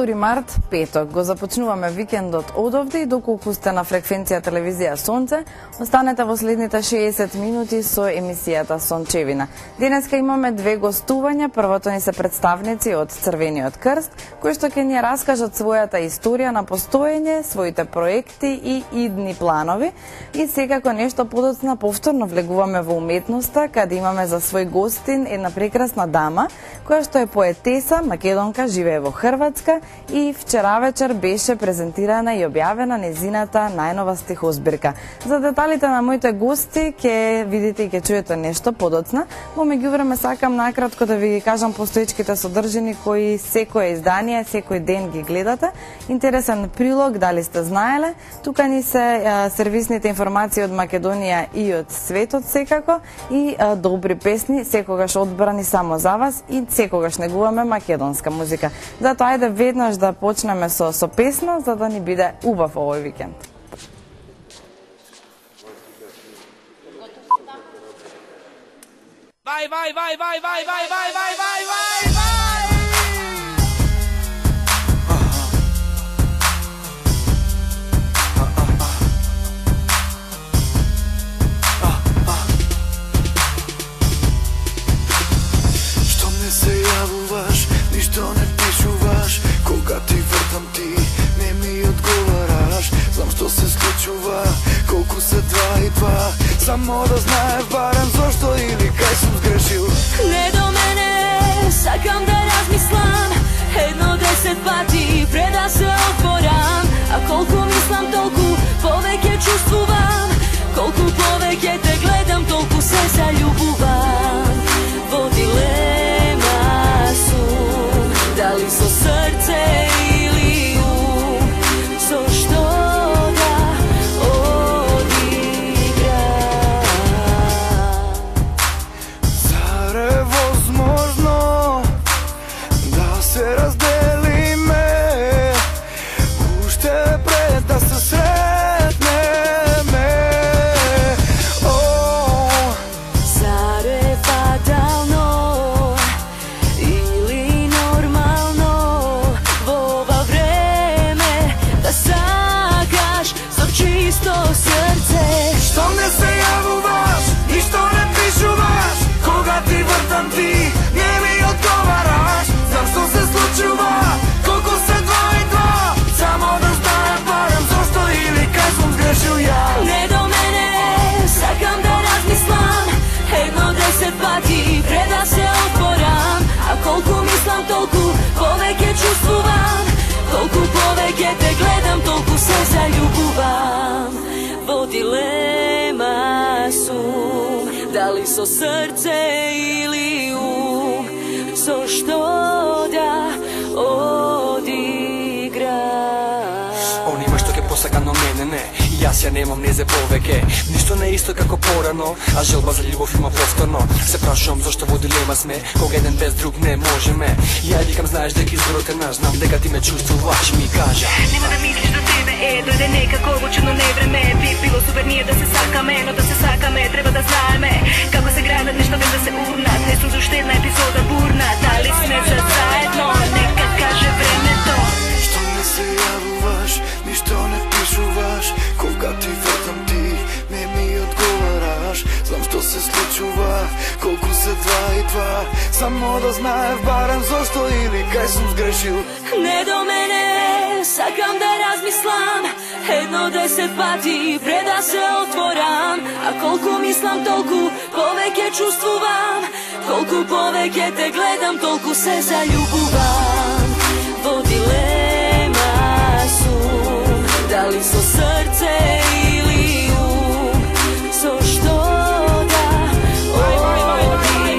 2 март, петок, го започнуваме викендот одовде и доколку сте на фреквенција телевизија Сонце, останете во следните 60 минути со емисијата Сончевина. Денеска имаме 2 гостувања, првото ни се представници од Црвениот крст, кои што ќе ни раскажат својата историја на постоење, своите проекти и идни планови. И секако нешто подоцна повторно влегуваме во уметноста, каде имаме за свој гостин една прекрасна дама, која што е поетеса, македонка, живее во Хрватска и вчера вечер беше презентирана и објавена незината најнова стихозбирка. За деталите на моите гости ќе видите и ќе чуете нешто подоцна. Во меѓувреме сакам накратко да ви кажам постоечките содржини кои секое издание, секој ден ги гледате. Интересен прилог, дали сте знаеле. Тука ни се сервисните информации од Македонија и од светот секако и добри песни, секогаш одбрани само за вас и секогаш негуваме македонска музика. Затоа ајде веднаш да почнеме со песна, за да ни биде убав овој викенд. Vai, vai, vai, vai, vai, vai, vai, vai, vai, vai, vai! Што не се јавуваш, ништо не пишуваш, кога ти вртам ти не ми одговараш. Знам што се случува, колку се 2 и 2, само да знаеш барем зошто или кај сум сгрешил. Не до мене, сакам да размислам 1-10 пати пред да се отворам. А колку мислам, толку повеќе чувствувам, колку повеќе те гледам, толку се заљубувам. Во дилема сум, дали со срце или ум, со што да одиграм. Зар е возможно да се разделиме уште пред да се сретнеме? Зар е фатално или нормално во ова време да сакаш со чисто срце? Што не се јавуваш, ништо не пишуваш, кога ти вртам ти не ми одговараш. Знам што се случува, колку се 2 и 2, само да знаеш барем зошто или кај сум сгрешил јас. Не до мене, сакам да размислам 1-10 пати пред да се отворам. А колку мислам, толку повеќе чувствувам, колку повеќе те гледам, толку се заљубувам. Во дилема сум, дали со срце или ум, со што да одиграм. Он има што ќе посака, но мене не. И јас ја немам незе повеќе. Ништо не е исто како порано, а желба за љубов има повторно. Се прашувам зошто во дилема сме, кога еден без друг не можеме. И ја викам, знаеш дека изборот е наш, знам дека ти ме чувствуваш, ми кажа. Нема да мислиш до тебе дојде некако во чудно невреме. Би било супер ние да се сакаме, но да се сакаме треба да знаеме како се градат нешто без да се урнат. Не сум за уште една епизода бурна, дали сме за заедно, нека каже времето. Што не се јавуваш, ништо не пишуваш, кога ти вртам ти не ми одговараш. Знам што се случува, колку се 2 и 2, само да знаеш барем зошто или кај сум сгрешил. Не до мене, сакам да размислам 1-10 пати пред да се отворам. А колку мислам, толку повеќе чувствувам, колку повеќе те гледам, толку се заљубувам. Во дилема сум, дали со срце или ум, со што да одиграм.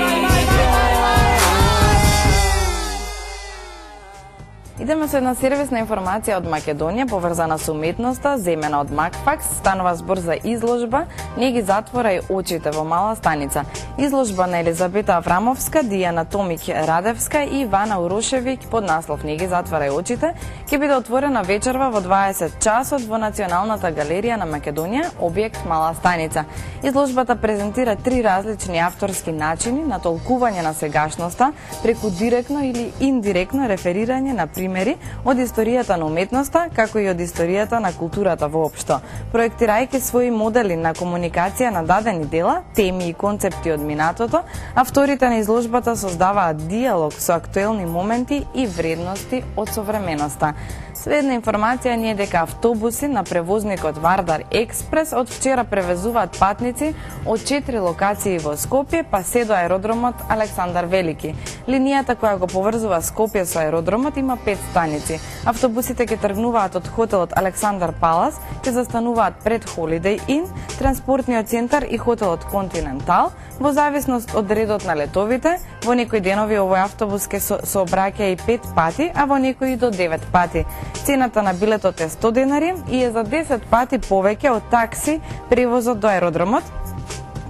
Идеме со една сервисна информација од Македонија поврзана со уметноста, земена од Макфакс. Станува збор за изложба "Не ги затворај очите" во Мала Станица. Изложба на Елизабета Аврамовска, Дијана Томик Радевска и Ивана Урошевик под наслов "Не ги затворај очите" ќе биде отворена вечерва во 20 часот во Националната галерија на Македонија, објект Мала Станица. Изложбата презентира 3 различни авторски начини на толкување на сегашноста преку директно или индиректно реферирање на примери од историјата на уметноста, како и од историјата на културата воопшто. Проектирајќи своји модели на комуникација на дадени дела, теми и концепти од минатото, авторите на изложбата создаваат диалог со актуелни моменти и вредности од современоста. Следна информација ни е дека автобуси на превозникот Вардар Експрес од вчера превезуваат патници од 4 локации во Скопје па се до аеродромот Александар Велики. Линијата која го поврзува Скопје со аеродромот има 5 станици. Автобусите ќе тргнуваат од хотелот Александар Палас, ќе застануваат пред Holiday Inn, транспортниот центар и хотелот Континентал. Во зависност од редот на летовите, во некои денови овој автобус ќе сообраќа и 5 пати, а во некои и до 9 пати. Цената на билетот е 100 денари и е за 10 пати повеќе од такси превозот до аеродромот,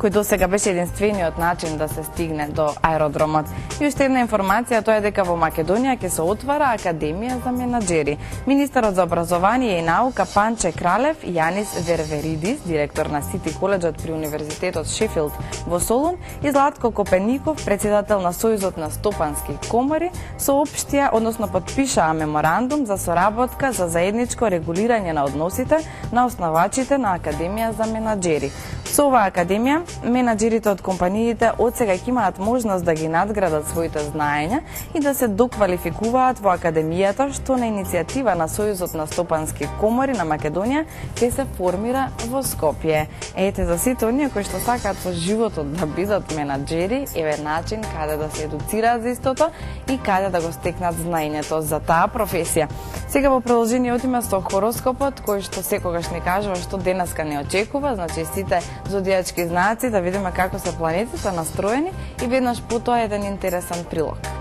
кој досега беше единствениот начин да се стигне до аеродромот. И уште една информација, тоа е дека во Македонија ќе се отвара Академија за менаџери. Министерот за образование и наука Панче Кралев и Јанис Верверидис, директор на Сити коледжот при Универзитетот Шефилд во Солун, и Златко Копеников, председател на Сојузот на стопански комори, соопштија, односно подпишаа меморандум за соработка за заедничко регулирање на односите на основачите на Академија за менаџери. Со оваа академија, менаџерите од компаниите одсега ќе имаат можност да ги надградат своите знаења и да се доквалификуваат во академијата, што на иницијатива на Сојузот на стопански комори на Македонија ќе се формира во Скопје. Ете, за сите оние кои што сакаат во животот да бидат менаџери, еве начин каде да се едуцираат за истото и каде да го стекнат знаењето за таа професија. Сега во продолжение отиме со хороскопот, кој што секогаш ни кажува што денеска не очекува, значи сите зодијачки знаци, да видиме како се планетите настроени и веднаш потоа еден интересен прилог.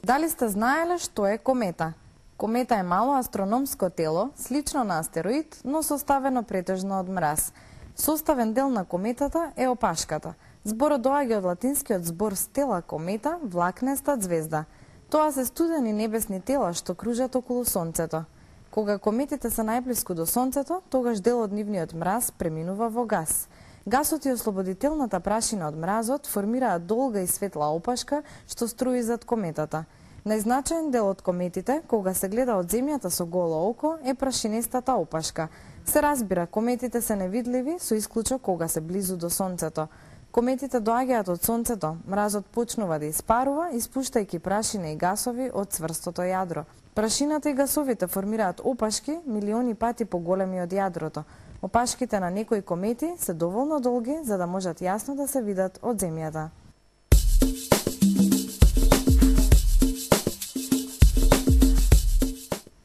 Дали сте знаеле што е комета? Комета е мало астрономско тело, слично на астероид, но составено претежно од мраз. Составен дел на кометата е опашката. Зборот доаѓа од латинскиот збор стела комета, влакнеста звезда. Тоа се студени небесни тела што кружат околу Сонцето. Кога кометите се најблиску до Сонцето, тогаш дел од нивниот мраз преминува во гас. Гасот и ослободителната прашина од мразот формираат долга и светла опашка што струи зад кометата. Најзначаен дел од кометите, кога се гледа од земјата со голо око, е прашинестата опашка. Се разбира, кометите се невидливи, со исклучок кога се близу до Сонцето. Кометите доаѓаат од Сонцето, мразот почнува да испарува, испуштајќи прашина и гасови од цврстото јадро. Прашината и гасовите формираат опашки милиони пати поголеми од јадрото. Опашките на некои комети се доволно долги за да можат јасно да се видат од земјата.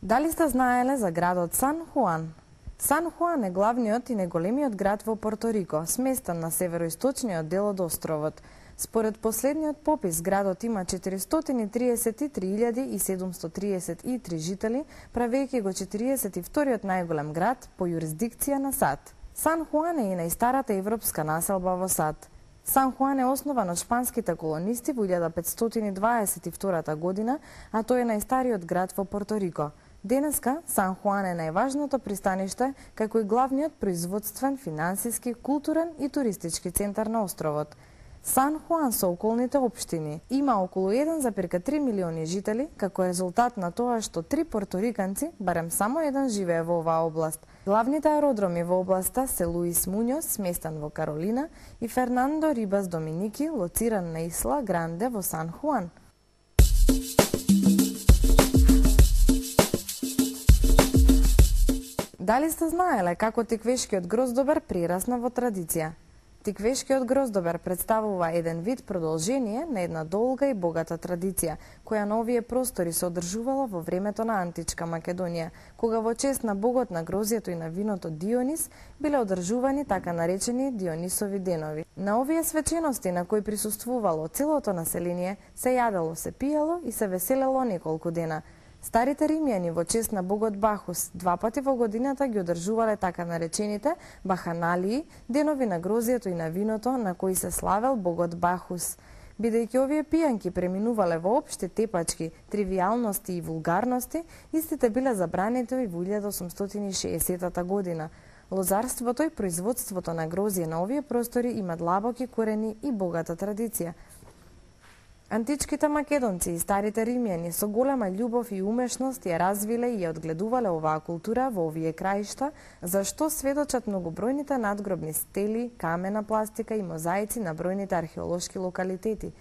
Дали сте знаеле за градот Сан Хуан? Сан Хуан е главниот и најголемиот град во Порто Рико, сместен на североисточниот дел од островот. Според последниот попис, градот има 433.733 жители, правејќи го 42-иот најголем град по јурисдикција на САД. Сан Хуан е и најстарата европска населба во САД. Сан Хуан е основан од шпанските колонисти во 1522 година, а тој е најстариот град во Порто Рико. Денеска, Сан Хуан е најважното пристаниште, како и главниот производствен, финансиски, културен и туристички центар на островот. Сан Хуан со околните општини има околу 1,3 милиони жители, како резултат на тоа што 3 порториканци, барем само еден живее во оваа област. Главните аеродроми во областа се Луис Муњос, сместен во Каролина, и Фернандо Рибас Доминики, лоциран на Исла Гранде во Сан Хуан. Дали сте знаеле како тиквешкиот гроздобер прирасна во традиција? Тиквешкиот гроздобер представува еден вид продолжение на една долга и богата традиција, која на овие простори се одржувала во времето на античка Македонија, кога во чест на богот на грозјето и на виното Дионис биле одржувани така наречени Дионисови денови. На овие свечености на кои присуствувало целото население, се јадело, се пиело и се веселело неколку дена. Старите римјани во чест на богот Бахус 2 пати во годината ги одржувале така наречените баханалии, денови на грозјето и на виното на кои се славел богот Бахус. Бидејќи овие пијанки преминувале во општи тепачки, тривијалности и вулгарности, истите биле забранети и во 1860 година. Лозарството и производството на грозје на овие простори има длабоки корени и богата традиција. Античките македонци и старите римјани со голема љубов и умешност ја развиле и ја одгледувале оваа култура во овие краишта, за што сведочат многобројните надгробни стели, камена пластика и мозаици на бројните археолошки локалитети.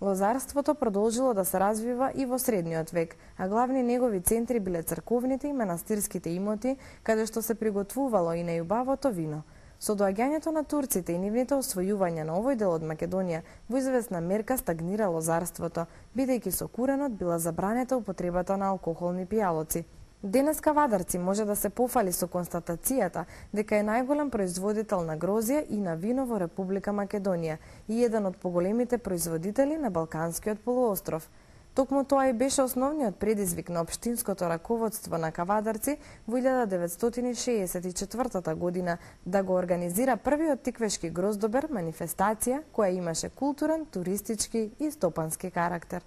Лозарството продолжило да се развива и во средниот век, а главни негови центри биле црковните и манастирските имоти, каде што се приготвувало и најубавото вино. Со доаѓањето на турците и нивните освојувања на овој дел од Македонија, во известна мерка стагнира лозарството, бидејќи со куренот била забранета употребата на алкохолни пијалоци. Денеска Вадарци може да се пофали со констатацијата дека е најголем производител на грозје и на вино во Република Македонија и еден од поголемите производители на Балканскиот полуостров. Токму тоа и беше основниот предизвик на општинското раководство на Кавадарци во 1964 година да го организира првиот тиквешки гроздобер манифестација која имаше културен, туристички и стопански карактер.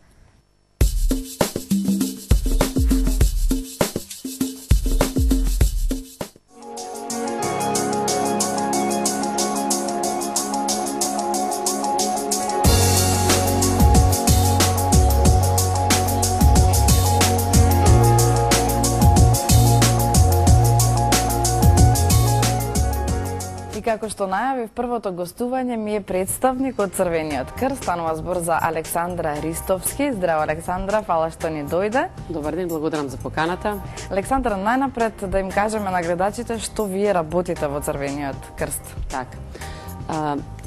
Како што најавив, првото гостување ми е представник од Црвениот крст, станува збор за Александра Ристовски. Здраво, Александра, фала што ни дојде. Добар ден, благодарам за поканата. Александра, најнапред да им кажеме на гледачите што вие работите во Црвениот крст. Така.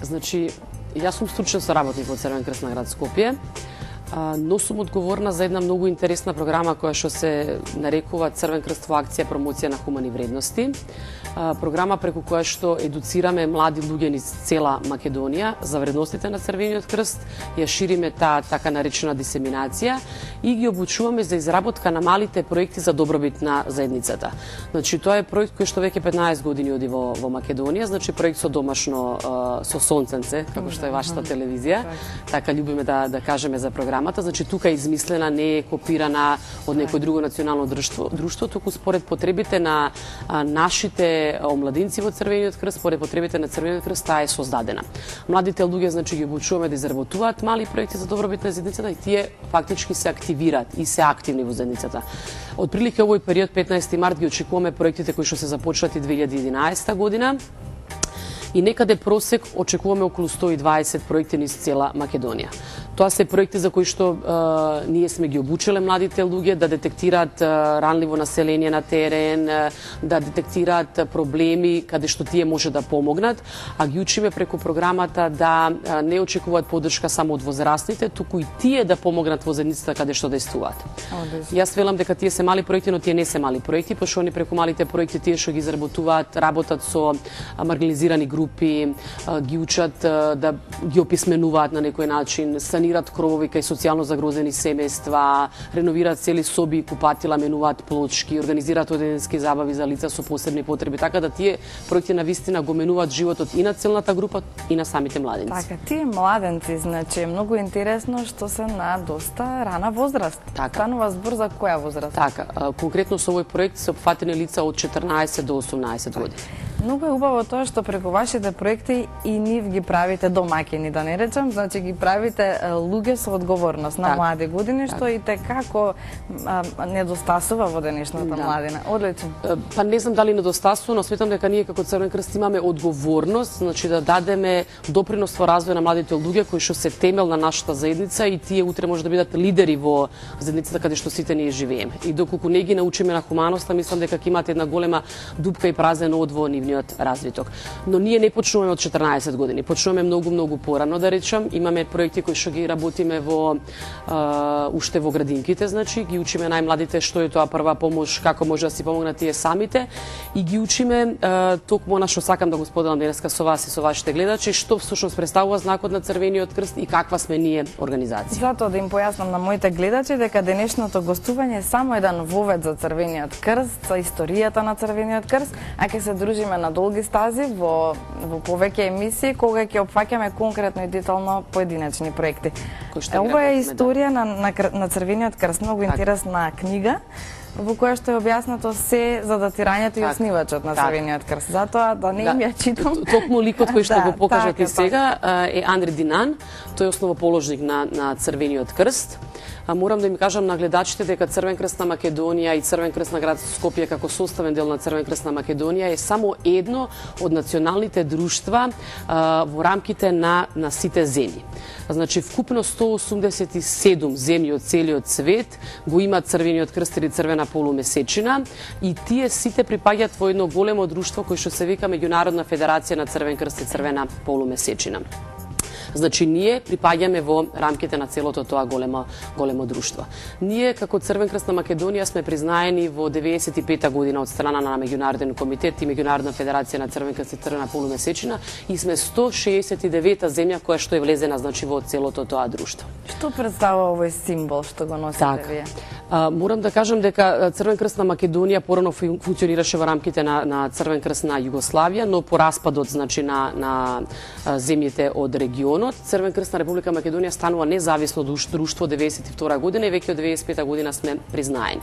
Значи, јас сум стручен соработник во Црвен крст на град Скопје. Но сум одговорна за една многу интересна програма која што се нарекува Црвен крст во акција промоција на хумани вредности. Програма преку која што едуцираме млади луѓе низ цела Македонија за вредностите на Црвениот крст, ја шириме таа така наречена дисеминација и ги обучуваме за изработка на малите проекти за добробит на заедницата. Значи тоа е проект кој што веќе 15 години оди во Македонија, значи проект со домашно со сонценце, како што е вашата телевизија. Така љубиме да кажеме за програмата. Значи тука е измислена, не е копирана од некој друго национално друштво, туку според потребите на нашите омладинци во Црвениот крст, според потребите на Црвениот крст, таа е создадена. Младите луѓе значи ги обучуваме да изработуваат мали проекти за добробит на заедницата и тие фактички се активираат и се активни во заедницата. Од прилика овој период 15 март ги очекуваме проектите кои што се започнати 2011 година. И некаде просек очекуваме околу 120 проекти низ цела Македонија. Тоа се проекти за кои што ние сме ги обучиле младите луѓе да детектираат ранливо население на терен, да детектираат проблеми каде што тие може да помогнат, а ги учиме преку програмата да не очекуваат поддршка само од возрастните, туку и тие да помогнат во заедницата каде што действуваат. Јас велам дека тие се мали проекти, но тие не се мали проекти, пошто они преку малите проекти тие што ги изработуваат, работат со маргинализирани групи, ги учат да ги описменуваат на некој начин, санираат кровови кај социјално загрозени семејства, реновираат цели соби и купатила, менуваат плочки, организираат одеденски забави за лица со посебни потреби, така да тие проекти навистина го менуваат животот и на целната група и на самите младенци. Така, тие младенци, значи е многу интересно што се на доста рана возраст. Така. Станува збор за која возраст? Така, конкретно со овој проект се опфатени лица од 14 до 18 години. Многу е убаво тоа што преку вашите проекти и нив ги правите домаќини, да не речам, значи ги правите луѓе со одговорност на млади години, што и текако недостасува во денешната младина. Одлично. Па не знам дали недостасува, но сметам дека ние како Црвен крст имаме одговорност, значи да дадеме допринос во развој на младите луѓе кои што се темел на нашата заедница и тие утре може да бидат лидери во заедницата каде што сите ние живееме. И доколку не ги научиме на хуманоста, мислам дека ќе имате една голема дупка и празен од во нивниот развиток. Но ние не почнуваме од 14 години, почнуваме многу порано, да речам. Имаме проекти кои што ги работиме во уште во градинките, значи ги учиме најмладите што е тоа прва помош, како може да си помогнат тие самите и ги учиме токму она што сакам да го споделам денеска со вас и со вашите гледачи, што всушност представува знакот на Црвениот крст и каква сме ние организација. Затоа да им појаснам на моите гледачи дека денешното гостување е само еден вовед за Црвениот крст, за историјата на Црвениот крст, а ќе се дружиме на долги стази во повеќе емисии кога ќе опфаќаме конкретно и детално поединечни проекти. Ова е историја на Црвениот крст, многу интересна книга во која што е објаснато се за датирањето и основачот на Црвениот крст. Затоа да не им ја читам. Токму ликот кој што го покажате сега е Андри Динан, тој е основоположник на Црвениот крст. Морам да им кажам на гледачите дека Црвен крст на Македонија и Црвен крст на град Скопје како составен дел на Црвен крст на Македонија е само едно од националните друштва во рамките на сите земји. Значи вкупно 187 земји од целиот свет го имаат Црвениот крст или црвена полумесечина и тие сите припаѓаат во едно големо друштво кој што се вика Меѓународна федерација на Црвен крст и црвена полумесечина. Значи, ние припаѓаме во рамките на целото тоа големо друштво. Ние, како Црвен крст на Македонија, сме признаени во 95-та година од страна на Меѓународен комитет и Меѓународна федерација на Црвен крст и црвена полумесечина и сме 169-та земја која што е влезена, значи, во целото тоа друштво. Што представува овој символ што го носите вие? Морам да кажам дека Црвен крст на Македонија порано функционираше во рамките на Црвен крст на Југославија, но по распадот, значи, на земјите од регионот, Црвен крст на Република Македонија станува независно друштво 92 година и веќе од 95 година сме признаени.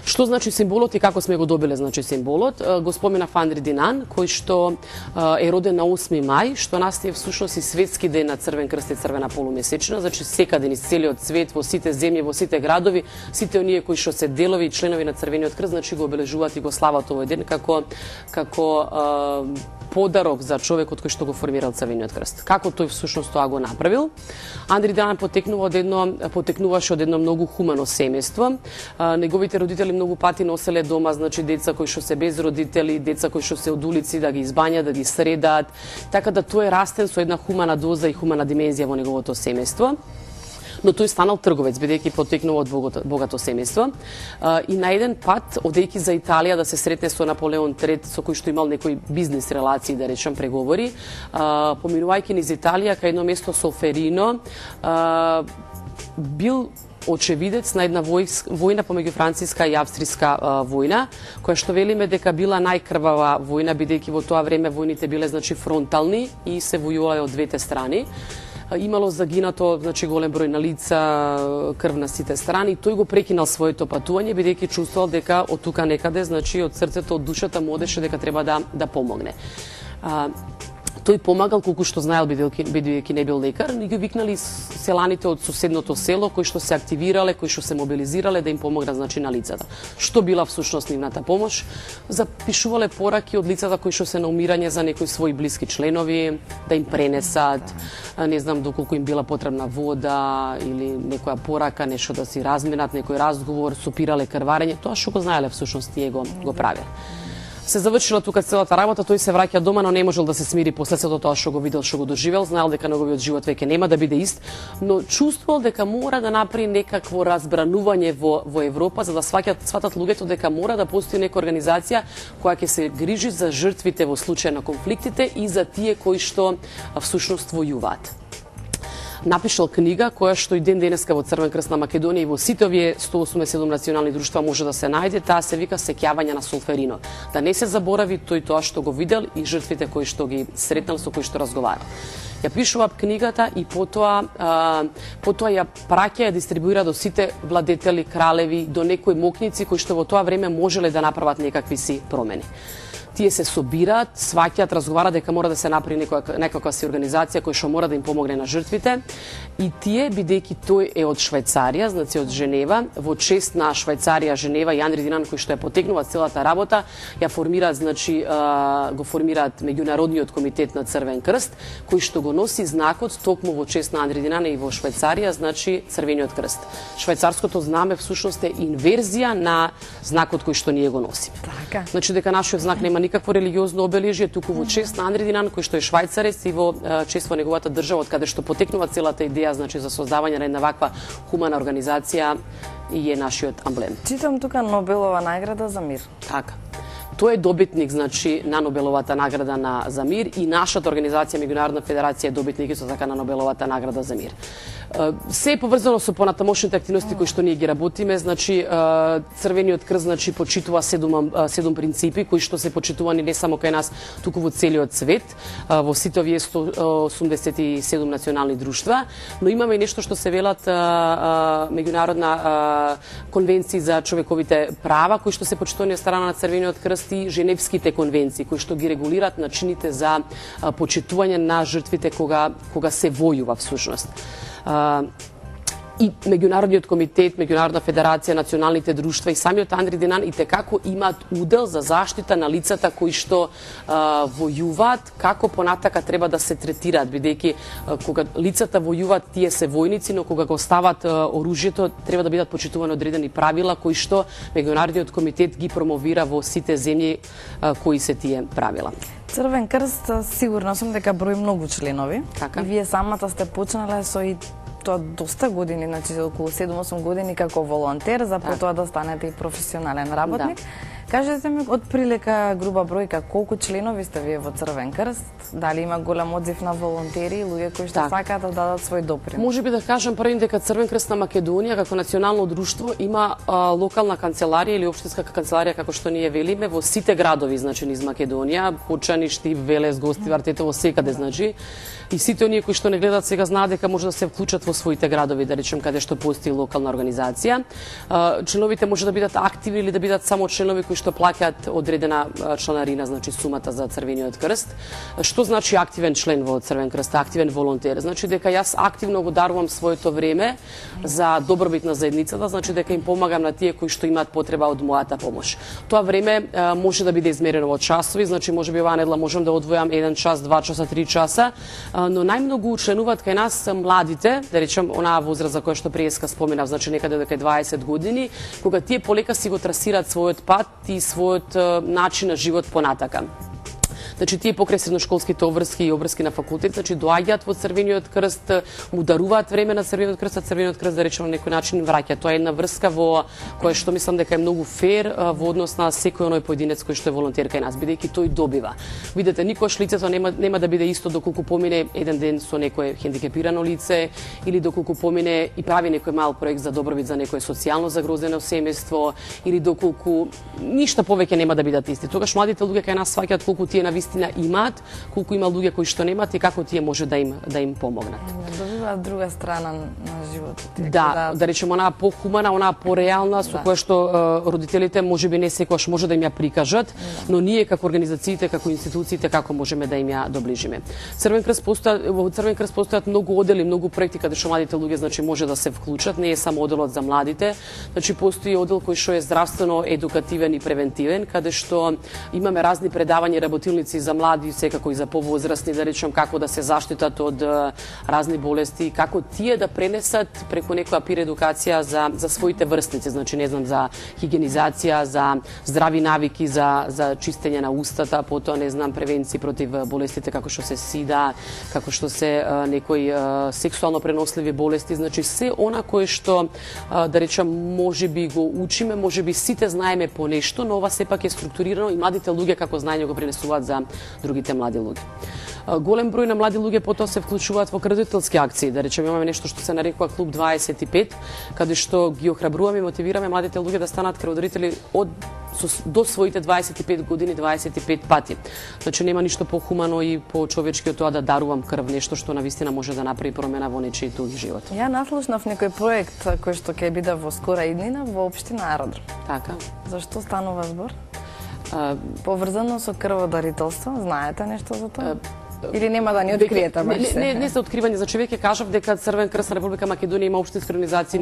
Што значи символот и како сме го добиле, значи символот? Го спомена Андри Динан, кој што е роден на 8 мај, што настие всушност и светски ден на Црвен крст и црвена полумесечина, значи секаде низ целиот свет, во сите земји, во сите градови, сите оние кои што се делови и членови на Црвениот крст, значи го обележуваат и го слават овој ден како подарок за човекот кој што го формирал Црвениот крст. Како тој всушност тоа го направил? Андри Динан потекнуваше од едно многу хумано семејство. Неговите родители многу пати носеле дома, значи деца кои што се без родители, деца кои што се од улици да ги избањат, да ги средат, така да тој е растен со една хумана доза и хумана димензија во неговото семејство. но тој станал трговец, бидејќи потекнува од богато семејство. И на еден пат, одејќи за Италија да се сретне со Наполеон III, со кој што имал некои бизнес релации, да речем, преговори, поминувајќи низ Италија, кај едно место Солферино, бил очевидец на една војна помеѓу франциска и австријска војна, која што велиме дека била најкрвава војна, бидејќи во тоа време војните биле фронтални и се војувале од двете страни. Имало загинато голем број на лица, крв на сите страни. Тој го прекинал своето патување, бидејќи чувствувал дека од тука некаде, од срцето, од душата му одеше дека треба да помогне. Тој помагал колку што знаел, бидејќи не бил лекар, и ги викнали селаните од соседното село кои што се активирале, кои што се мобилизирале да им помогнат на лицата. Што била всушност нивната помош? Запишувале пораки од лицата кои што се на умирање за некои своји блиски членови, да им пренесат, не знам доколку им била потребна вода или некоја порака, нешто да си разменат, некој разговор, супирале крварење, тоа што го знаеле всушност тие го правеле. Се завршила тука целата работа, тој се враќа дома, но не можел да се смири после сето тоа што го видел, што го доживел, знаел дека неговиот живот веќе нема да биде ист, но чувствувал дека мора да направи некакво разбранување во Европа, за да сватат луѓето дека мора да постои нека организација која ќе се грижи за жртвите во случај на конфликтите и за тие кои што всушност војуваат. Напишал книга која што и ден денеска во Црвен крст на Македонија и во сите овие 187 национални друштва може да се најде, таа се вика Сеќавање на Солферино. Да не се заборави тој тоа што го видел и жртвите кои што ги сретнал, со кои што разговарал. Ја пишува книгата и потоа ја праќа, ја дистрибуира до сите владетели, кралеви, до некои мокници кои што во тоа време можеле да направат некакви си промени. Тие се собираат, сваќаат, разговараат дека мора да се направи некаква си организација која што мора да им помогне на жртвите. И тие, бидејќи тој е од Швајцарија, значи од Женева, во чест на Швајцарија, Женева и Андри Динан кој што ја потекнува целата работа, ја формираат, го формираат меѓународниот комитет на Црвен крст, кој што го носи знакот токму во чест на Андри Динан и во Швајцарија, значи Црвениот крст. Швајцарското знаме всушност е инверзија на знакот кој што ние го носиме. Така. Значи дека нашиот знак нема никакво религиозно обележје, туку во чест на Андри Динан, кој што е швајцарец и во чест во неговата држава, од каде што потекнува целата идеја, значи за создавање на една ваква хумана организација и е нашиот амблем. Читам тука Нобелова награда за мир. Така. Тој е добитник, значи, на Нобеловата награда за мир и нашата организација Меѓународна федерација е добитник исто така на Нобеловата награда за мир. Се е поврзано со понатамошните активности кои што ние ги работиме, значи Црвениот крст значи почитува 7 принципи кои што се почитувани не само кај нас, туку во целиот свет, во сите овие 187 национални друштва, но имаме и нешто што се велат меѓународна конвенција за човековите права кои што се почитувани од страна на Црвениот крст и Женевските конвенции кои што ги регулираат начините за почитување на жртвите кога се војува всушност. И Меѓународниот комитет, Меѓународна федерација, националните друштва и самиот Андри Динан и текако имаат удел за заштита на лицата кои што војуваат, како понатака треба да се третираат, бидејќи кога лицата војуваат, тие се војници, но кога го стават оружјето, треба да бидат почитувани одредени правила кои што Меѓународниот комитет ги промовира во сите земји кои се тие правила. Црвен крст, сигурно сум дека брои многу членови. Така. И вие самата сте почнале со и тоа доста години, значи околу 7-8 години како волонтер, за потоа да станете и професионален работник. Кажете ми, од прилика груба бројка, колку членови сте вие во Црвен крст? Дали има голем одзив на волонтери, луѓе кои што сакаат да дадат свој допринос? Може би да кажам првин дека Црвен крст на Македонија како национално друштво има локална канцеларија или општинска канцеларија како што ние велиме во сите градови, значи низ Македонија, Почани, Штип, Велес, Гостивар, Тетово, секаде, значи. И сите оние кои што не гледаат сега знаат дека може да се вклучат во своите градови, да речем каде што постои локална организација. Членовите може да бидат активни или да бидат само членови кои што плаќаат одредена чланарина, значи сумата за Црвениот крст. Што значи активен член во Црвен крст, активен волонтер? Значи дека јас активно го дарувам своето време за добробит на заедницата, значи дека им помагам на тие кои што имаат потреба од мојата помош. Тоа време може да биде измерено во часови, значи може би оваа недела можам да одвојам 1 час, 2 часа, 3 часа, но најмногу членуваат кај нас младите, да речем онаа возраст за која што преска споменав, значи некаде дека 20 години, кога тие полека си го трасираат својот пат и својот начин на живот понатака. Значи тие покрај средношколските обврски и обврски на факултет, значи доаѓаат во Црвениот крст, му даруваат време на Црвениот крст, а Црвениот крст да речеме на некој начин враќа. Тоа е една врска во која што мислам дека е многу фер во однос на секој оној поединец кој што е волонтер кај нас, бидејќи тој добива. Видете, никош лицето нема да биде исто доколку помине еден ден со некое хендикепирано лице или доколку помине и прави некој мал проект за добробит за некое социјално загрозено семејство или доколку ништо повеќе нема да бидат исти. Тогаш младите луѓе кај нас сваќаат колку тие навистина имаат, колку има луѓе кои што немаат и како тие може да им помогнат. Добиваат друга страна на животот. Да речеме онаа похумана, онаа пореална со која што родителите можеби не секогаш може да им ја прикажат, но ние како организациите, како институциите како можеме да им ја доближиме. Во Црвен крст постојат многу одели, многу проекти каде што младите луѓе значи може да се вклучат, не е само оделот за младите, значи постои одел кој што е здравствено едукативен и превентивен, каде што имаме разни предавања и работилници за млади, секако и за повозрастни, да речем како да се заштитат од разни болести, како тие да пренесат преку некоја пир едукација за своите врстници, значи не знам за хигиенизација, за здрави навики, за чистење на устата, потоа не знам превенција против болестите како што се сида, како што се некои сексуално преносливи болести, значи се она кое што да речам можеби го учиме, можеби сите знаеме по нешто, но ова сепак е структурирано и младите луѓе како знаење го пренесуваат за другите млади луѓе. Голем број на млади луѓе потоа се вклучуваат во кредителски акции, да речеме имаме нешто што се нарекува Клуб 25, каде што ги охрабруваме и мотивираме младите луѓе да станат кредиторители до своите 25 години 25 пати. Значи нема ништо похумано и почовечки од тоа да дарувам крв, нешто што навистина може да направи промена во нечиј туги живот. Ја наслушнав некој проект кој што ќе биде во скора иднина во општина Ародром. Така. Зашто станува збор? Поврзано со крводарителство, знаете нешто за тоа? Или нема да ни откриете баш се? Не се откривање, значи веќе кажав дека Црвен крст на Република Македонија има општински организации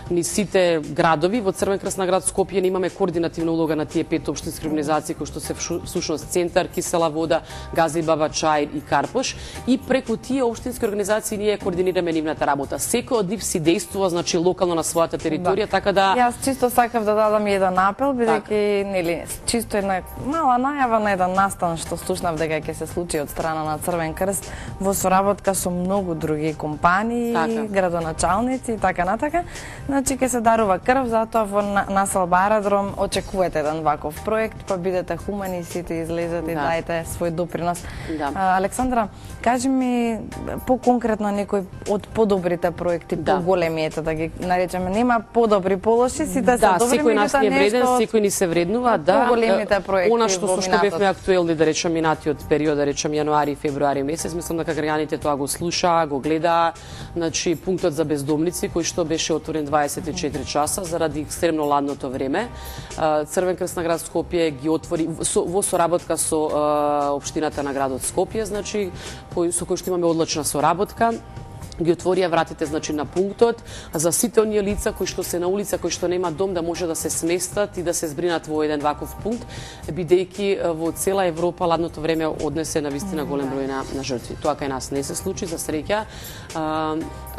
низ сите градови. Во Црвен крст на град Скопје имаме координативна улога на тие 5 општински организации кои што се всушност Центар, Кисела вода, Газибаба, Чај и Карпош, и преку тие општински организации ние координираме нивната работа. Секој од нив си дејствува значи локално на својата територија, така да Јас чисто сакав да дадам еден апел, бидејќи нели чисто една мала најава на еден настан што слушнав дека ќе се случи од страна на Црвен крст во соработка со многу други компании, градоначалници и така натака. Значи ќе се дарува крв, затоа во населба Ародром очекувате еден ваков проект, па бидете хумани, сите излезете и дајте свој допринос. Александра, кажи ми поконкретно некој од подобрите проекти, поголемите да ги наречеме, нема подобри полоши, сите се добри, секој нас не е вреден, секој ни се вреднува, поголемите проекти. Она што со што бевме актуелни, да речем минатиот период, да речем јануари и февруари месец, мислам дека граѓаните тоа го слушаа, го гледаа, значи пунктот за бездомници кој што беше отворен 24 часа заради екстремно ладното време. Црвен крст на град Скопје ги отвори во соработка со општината на градот Скопје, значи со кој што имаме одлична соработка. Ги отворија вратите значи на пунктот за сите оние лица кои што се на улица, кои што нема дом, да може да се сместат и да се збринат во еден ваков пункт, бидејќи во цела Европа ладното време однесе навистина голем број на жртви. Тоа кај нас не се случи, за среќа,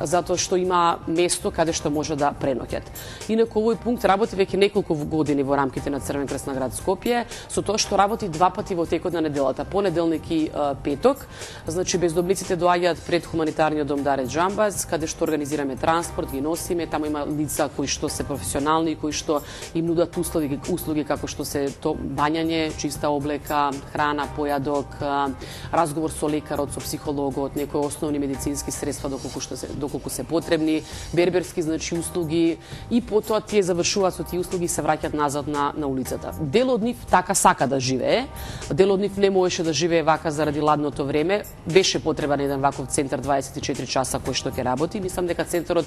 затоа што има место каде што може да преноќат. Инаку овој пункт работи веќе неколку години во рамките на Црвен крст на град Скопје, со тоа што работи 2 пати во текот на неделата, понеделник и петок. Значи бездомниците доаѓаат пред хуманитарниот дом Даре Джамбаз, каде што организираме транспорт, ги носиме, таму има лица кои што се професионални, кои што им нудат услуги како што се бањање, чиста облека, храна, појадок, разговор со лекарот, со психологот, некои основни медицински средства доколку се потребни, берберски значи услуги, и потоа тие завршуваат со тие услуги и се враќаат назад на улицата. Дел од нив така сака да живее, дел од нив не можеше да живее вака заради ладното време, беше потребен еден ваков центар 24 часа кој што ќе работи. Мислам дека центарот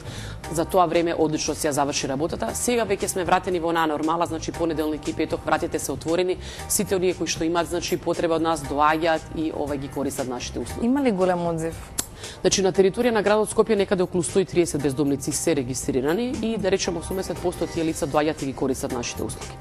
за тоа време одлично се ја заврши работата. Сега веќе сме вратени во онаа нормала, значи понеделник и петок вратите се отворени, сите оние кои што имаат значи потреба од нас доаѓаат и ги користат нашите услуги. Има ли голем одзив? Значи на територија на градот Скопје некаде околу 130 бездомници се регистрирани и да речеме 80% од тие лица доаѓаат и ги користат нашите услуги.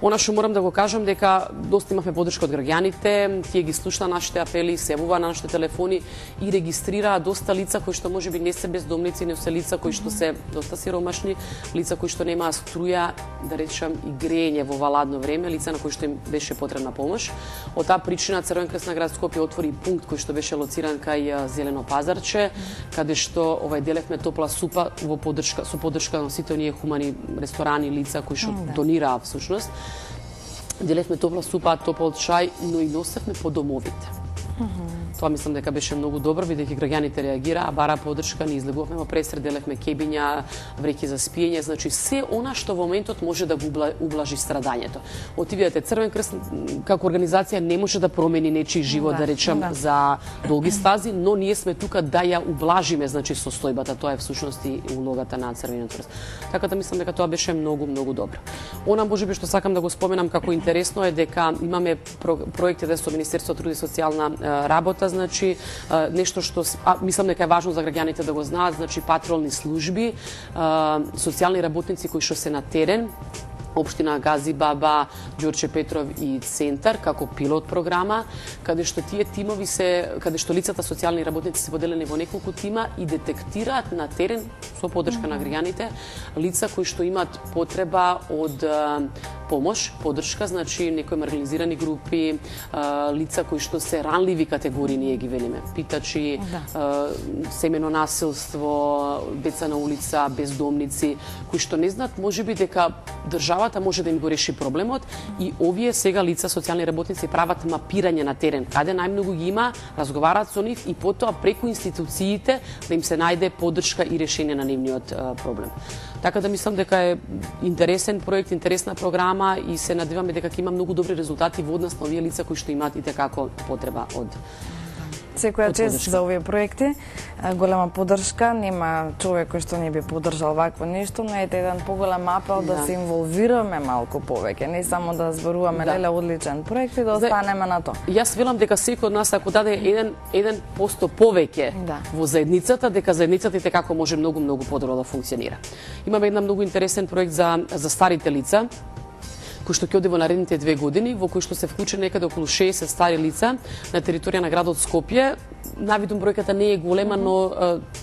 Она што морам да го кажам дека доста имавме поддршка од граѓаните, тие ги слушна нашите апели, се јавува на нашите телефони и регистрираа доста лица кои што можеби не се бездомници, не се лица кои што се доста сиромашни, лица кои што немаа струја, да речам и грење во ова ладно време, лица на кои што им беше потребна помош. Од таа причина Црвен крст на град Скопје отвори пункт кој што беше лоциран кај Зелено пазарче, каде што делевме топла супа во поддршка со поддршка на сите оние хумани ресторани, лица кои што донираа всушност. Делевме топла супа, топол чај, но и носевме по домовите. Тоа мислам дека беше многу добро, бидејќи граѓаните реагираа, бара поддршка, ни излегувавме во пресред, делевме кебиња, вреќи за спиење, значи се она што во моментот може да го ублажи страдањето. Отивидете, Црвен крст како организација не може да промени нечи живот, да речам, за долги стази, но ние сме тука да ја ублажиме, значи состојбата, тоа е всушност и улогата на Црвениот крст. Така да мислам дека тоа беше многу добро. Она можеби што сакам да го споменам како интересно е дека имаме проекти со Министерството труд и социјална работа, значи нешто што мислам дека е важно за граѓаните да го знаат, значи патролни служби, социјални работници кои што се на терен, Општина Гази Баба, Ѓорче Петров и Центар како пилот програма, каде што тие тимови каде што лицата социјални работници се поделени во неколку тима и детектираат на терен со поддршка на граѓаните лица кои што имаат потреба од помош, поддршка, значи некои маргинализирани групи, лица кои што се ранливи категории, ние ги велиме, питачи, семено насилство, деца на улица, бездомници, кои што не знаат можеби дека државата може да им го реши проблемот и овие сега лица социјални работници прават мапирање на терен, каде најмногу ги има, разговараат со нив и потоа преку институциите да им се најде поддршка и решение на нивниот проблем. Така да мислам дека е интересен проект, интересна програма и се надеваме дека ќе има многу добри резултати во однос на овие лица кои што имаат и tekako потреба од секоја чест за овие проекти, голема поддршка, нема човек кој што не би поддржал вакво нешто, но ете еден поголем апел да се инволвираме малку повеќе, не само да зборуваме леле одличен проект и да останеме на тоа. Јас велам дека секој од нас ако даде 1% повеќе во заедницата, дека заедницата и tekako може многу подобро да функционира. Имаме една многу интересен проект за старите лица, кој што ќе оди во наредните 2 години, во кој што се вклучени некаде околу 60 стари лица на територија на градот Скопје. Навидум бројката не е голема, но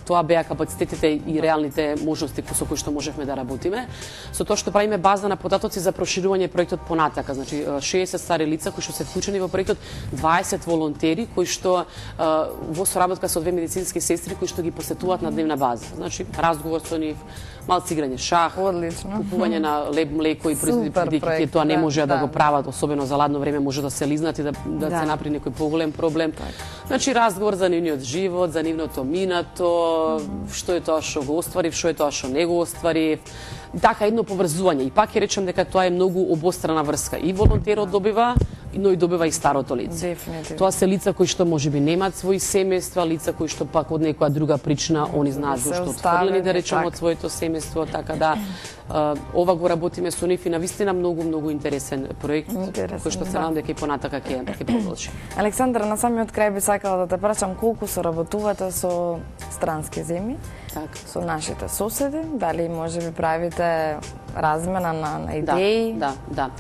тоа беа капацитетите и реалните можности со кои што можевме да работиме. Со тоа што правиме база на податоци за проширување проектот понатака, значи 60 стари лица кои што се вклучени во проектот, 20 волонтери кои што во соработка со 2 медицински сестри кои што ги посетуваат на дневна база. Значи разговор со нив, малци играње шах, купување на леб, млеко и производи, бидејќи тоа не можеа да го прават, особено за ладно време може да се лизнат и да се направи некој поголем проблем. Значи разговор за нивниот живот, за нивното минато, што е тоа што го остварив, што е тоа што не го остварив. Така едно поврзување и пак ќе речем дека тоа е многу обострана врска. И волонтерот добива, но и добива и старото лице. Тоа се лица кои што можеби немаат своји семејства, лица кои што пак од некоја друга причина они знаат зашто отфрлени да речем од своето семејство, така да ова го работиме со нив и навистина многу интересен проект кој што се надам дека и понатака ќе продолжи. Александра, на самиот крај би сакала да те прашам колку соработувате со странски земји, со нашите соседи, дали можеби правите размена на идеи? Да.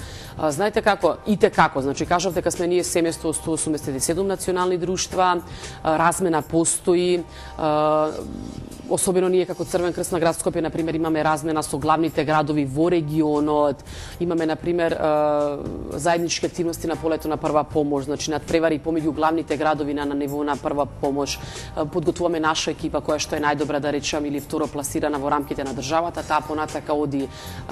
Знаете како, и tekako, значи кажав дека сме ние семејство од 187 национални друштва, размена постои, особено ние како Црвен крст на град Скопје, например, имаме размена со главните градови во регионот, имаме, например, заеднички активности на полето на прва помош, значи надпревари помеѓу главните градови на ниво на прва помош, подготвуваме наша екипа која што е најдобра, да речам, или второпласирана во рамките на државата, таа понатака оди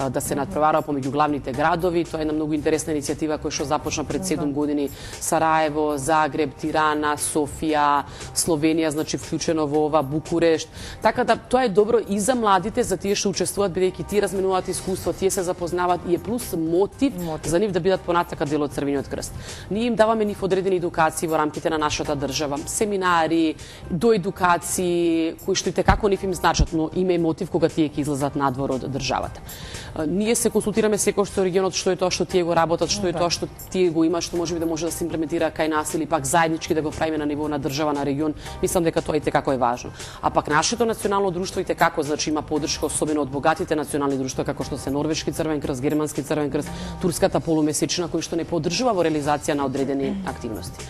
да се надпреварува помеѓу главните градови, тоа е една многу интересна иницијатива која што започна пред 7 години, Сараево, Загреб, Тирана, Софија, Словенија, значи вклучено во ова, Букурешт. Така да тоа е добро и за младите, за тие што учествуваат, бидејќи тие разменуваат искуство, тие се запознаваат и е плюс мотив за нив да бидат понатака дел од Црвениот крст. Ние им даваме нив одредени едукации во рамките на нашата држава, семинари, до едукации кои што и tekako нив им значат, но има и мотив кога тие ќе излезат надвор од државата. Ние се консултираме секој што регионот што е тоа што тие го работат, што е тоа што тие го имаат, што можеби да може да се имплементира кај нас или пак заеднички да го правиме на ниво на држава, на регион. Мислам дека тоа и tekako е важно. А пак нашето национално друштво и како значи има поддршка особено од богатите национални друштва како што се Норвешки Црвен крст, Германски Црвен крст, Турската полумесечна кои што не поддржува во реализација на одредени активности.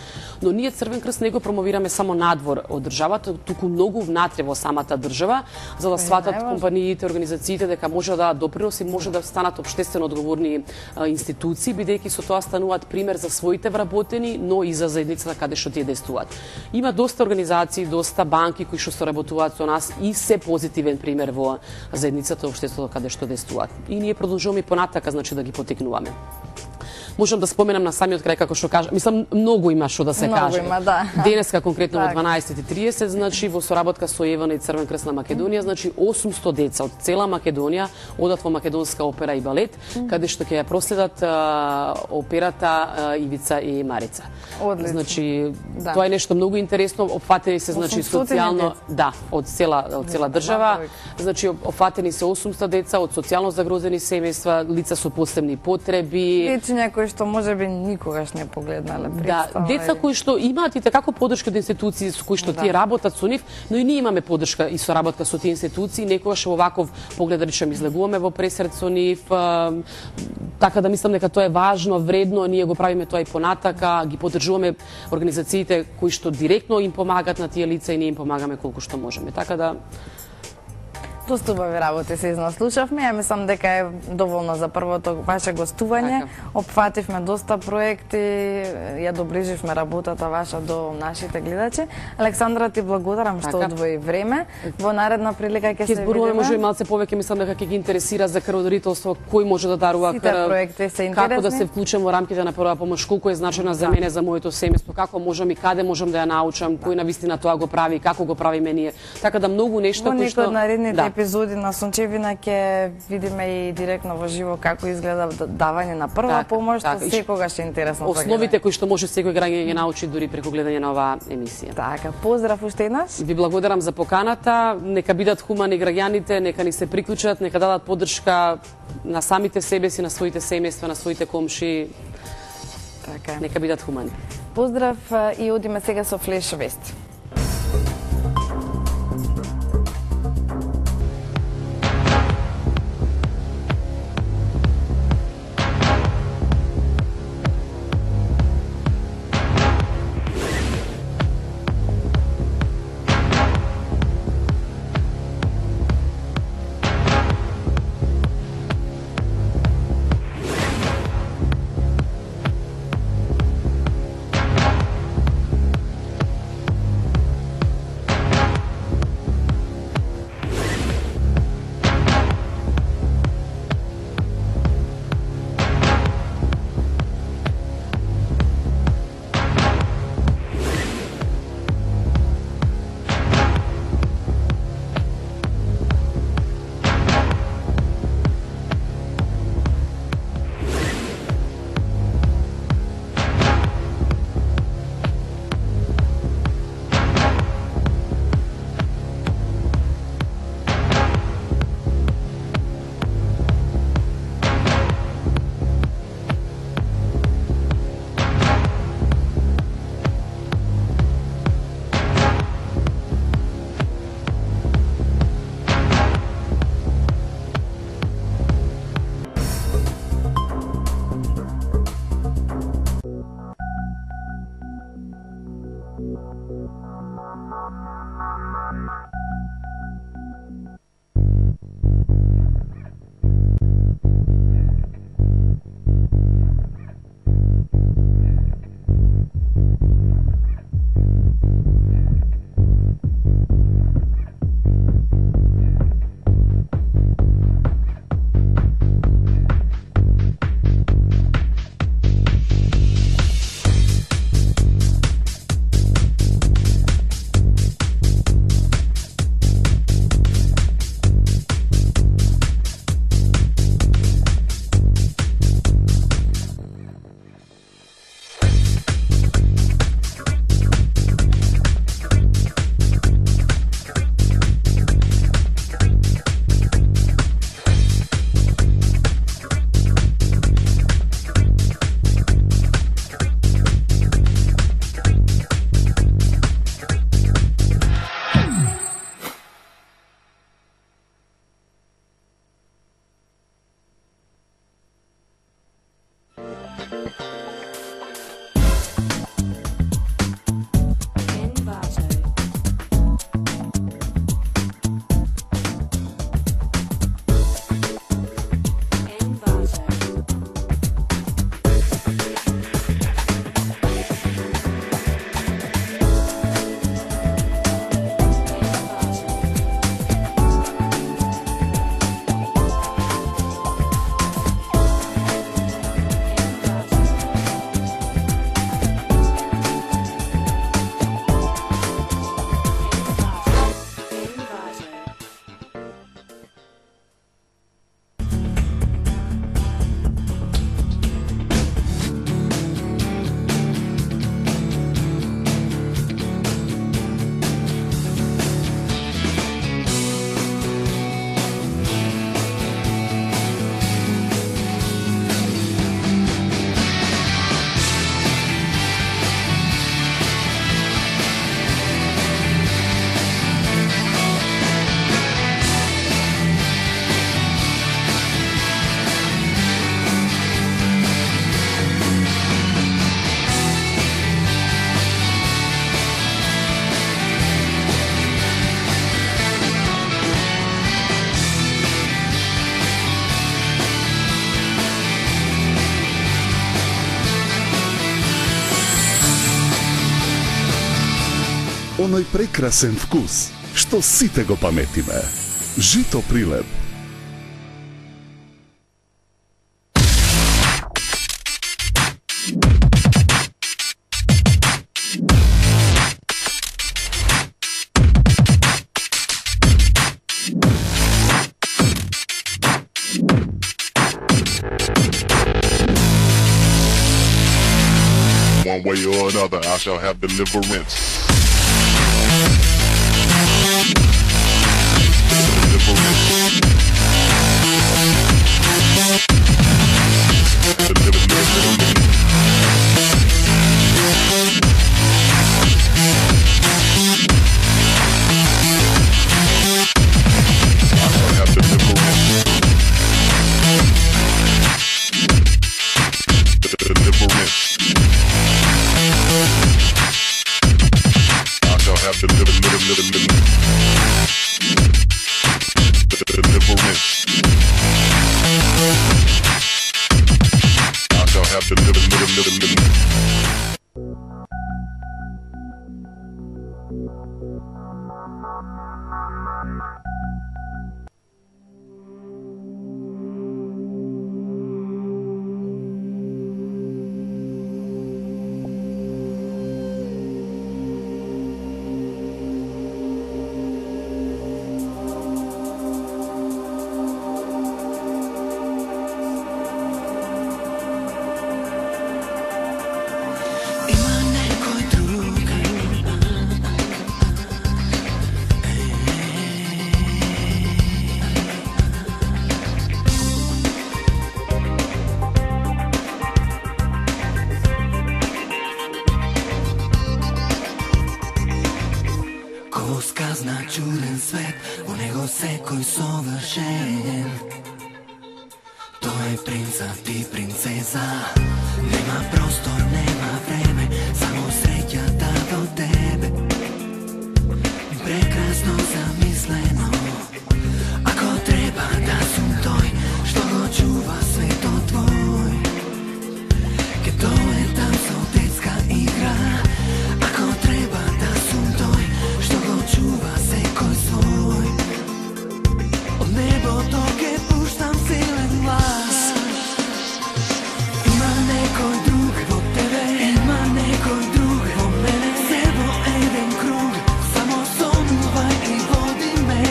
Но ние Црвен крст не го промовираме само надвор од државата, туку многу внатре во самата држава, за да сватат компаниите, организациите дека може да допринос и може да станат општествено одговорни институции, бидејќи со тоа стануваат пример за своите вработени, но и за заедницата каде што тие действуваат. Има доста организации, доста банки кои што соработуваат со нас и се позитивен пример во заедницата и општеството каде што действуваат. И ние продолжуваме понатака, значи да ги потекнуваме. Можам да споменам на самиот крај како што кажа, мислам многу има што да се каже. Има, да. Денеска конкретно во 12:30, значи во соработка со Евана и Црвен крст на Македонија, значи 800 деца од цела Македонија одат во Македонска опера и балет, каде што ќе ја проследат операта Ивица и Марица. Одлично. Значи тоа е нешто многу интересно, опфатени се значи социјално, да, од цела држава. Значи опфатени се 800 деца од социјално загрозени семејства, лица со посебни потреби. Дечиња кои што можеби никогаш не погледнале представа. Да, деца кои што имаат и како поддршка од институции со кои што тие работат со нив, но и ние имаме поддршка и соработка со тие институции, некогаш во ваков поглед речем излегуваме во пресред со нив, така да мислам дека тоа е важно, вредно, ние го правиме тоа и понатака, ги поддржуваме организациите кои што директно им помагат на тие лица и ние им помагаме колку што можеме. Така да Доста убави работи се изнаслушавме. Ја мислам дека е доволно за првото ваше гостување. Опфативме доста проекти, ја доближивме работата ваша до нашите гледачи. Александра, ти благодарам што одвои време. Во наредна прилика ќе се видиме. Ќе зборуваме може и малце повеќе, мислам дека ќе ги интересира за крводарителство, кој може да дарува крв. Сите проекти се интересни. Како да се вклучам во рамките на прва помош, колку е значена за мене, за моето семејство, како можам и каде можам да ја научам, кој навистина тоа го прави, како го правиме ние. Така да многу нешто кои што епизоди на Сончевина ќе видиме и директно во живо како изгледа давање на прва помош, секогаш е интересно. Основите кои што може секој граѓанин ги научи дури преку гледање на оваа емисија. Така, поздрав уште еднаш. Ви благодарам за поканата. Нека бидат хумани граѓаните, нека ни се приклучат, нека дадат поддршка на самите себе си, на своите семејства, на своите комши. Така. Нека бидат хумани. Поздрав и одиме сега со флеш вест. оној прекрасен вкус, што сите го паметиме. Жито Прилеп. One way or another, I shall have deliverance. Čudan svet, u nego sekoj sovršen. To je princ, a ti princeza. Nema prostor, nema vreme, samo sreća da do tebe. Prekrasno zamisleno, ako treba da sum toj, što go čuva sve to tvoj. Ke to je tam sotecka igra, ako treba da sum toj, što go čuva sekoj svoj. Od nebo toke puštam silen glas. Ima nekoj drug od tebe, ima nekoj drug od mene. Sebo jedan krug, samo sonuvaj i vodi me.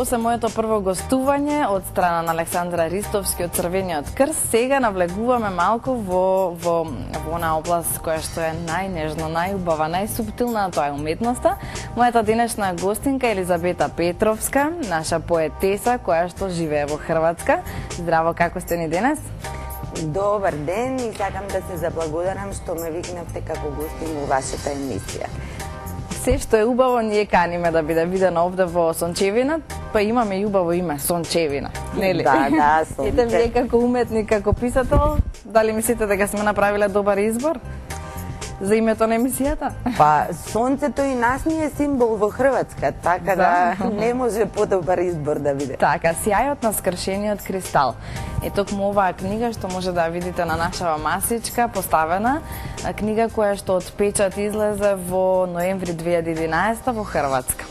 После моето прво гостување од страна на Александра Ристовски од Црвениот крст, сега навлегуваме малку во она област која што е најнежна, најубава, најсуптилна, тоа е уметноста. Мојата денешна гостинка Елизабета Петровска, наша поетеса која што живее во Хрватска. Здраво, како сте ни денес? Добар ден и сакам да се заблагодарам што ме викнавте како гостин во вашата емисија. Се што е убаво ние каниме да биде видено овде во Сончевина, па имаме и убаво име Сончевина, нели? Да, сонце. Ете вие како уметник, како писател, дали мислите дека сме направиле добар избор за името на емисијата? Па, сонцето и нас ни е символ во Хрватска, така да не може подобар избор да биде. Така, сјајот на скршениот кристал. Е токму оваа книга што може да видите на нашава масичка поставена, книга која што од печат излезе во ноември 2011 во Хрватска.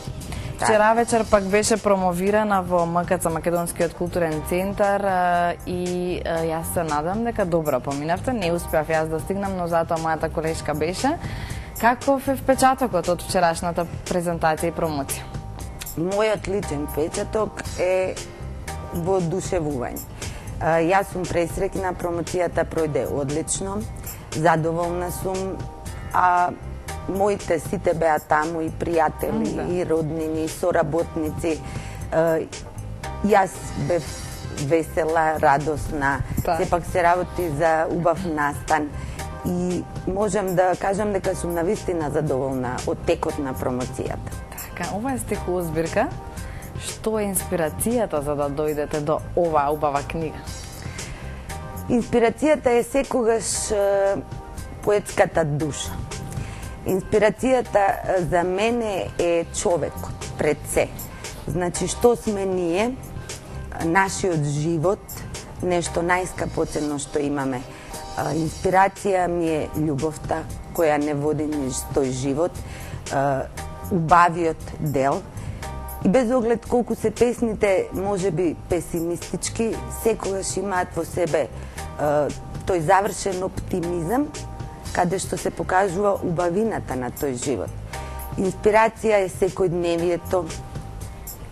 Вчера вечер пак беше промовирана во МКЦ Македонскиот културен центар и јас се надам дека добро поминавте. Не успеав јас да стигнам, но затоа мојата колешка беше. Каков е впечатокот од вчерашната презентација и промоција? Мојот личен впечаток е воодушевување. Јас сум пресреќна, промоцијата пројде одлично, задоволна сум, а моите сите беа таму и пријатели, и роднини, и соработници. Јас бев весела, радосна, сепак се работи за убав настан и можам да кажам дека сум навистина задоволна од текот на промоцијата. Така, ова е стихова збирка. Што е инспирацијата за да дојдете до оваа убава книга? Инспирацијата е секогаш поетската душа. Инспирацијата за мене е човекот пред се. Значи, што сме ние, нашиот живот, нешто најскапоценно што имаме. Инспирација ми е љубовта, која не води низ тој живот, убавиот дел. И без оглед колку се песните можеби песимистички, секогаш имаат во себе тој завршен оптимизам, каде што се покажува убавината на тој живот. Инспирација е секојдневието,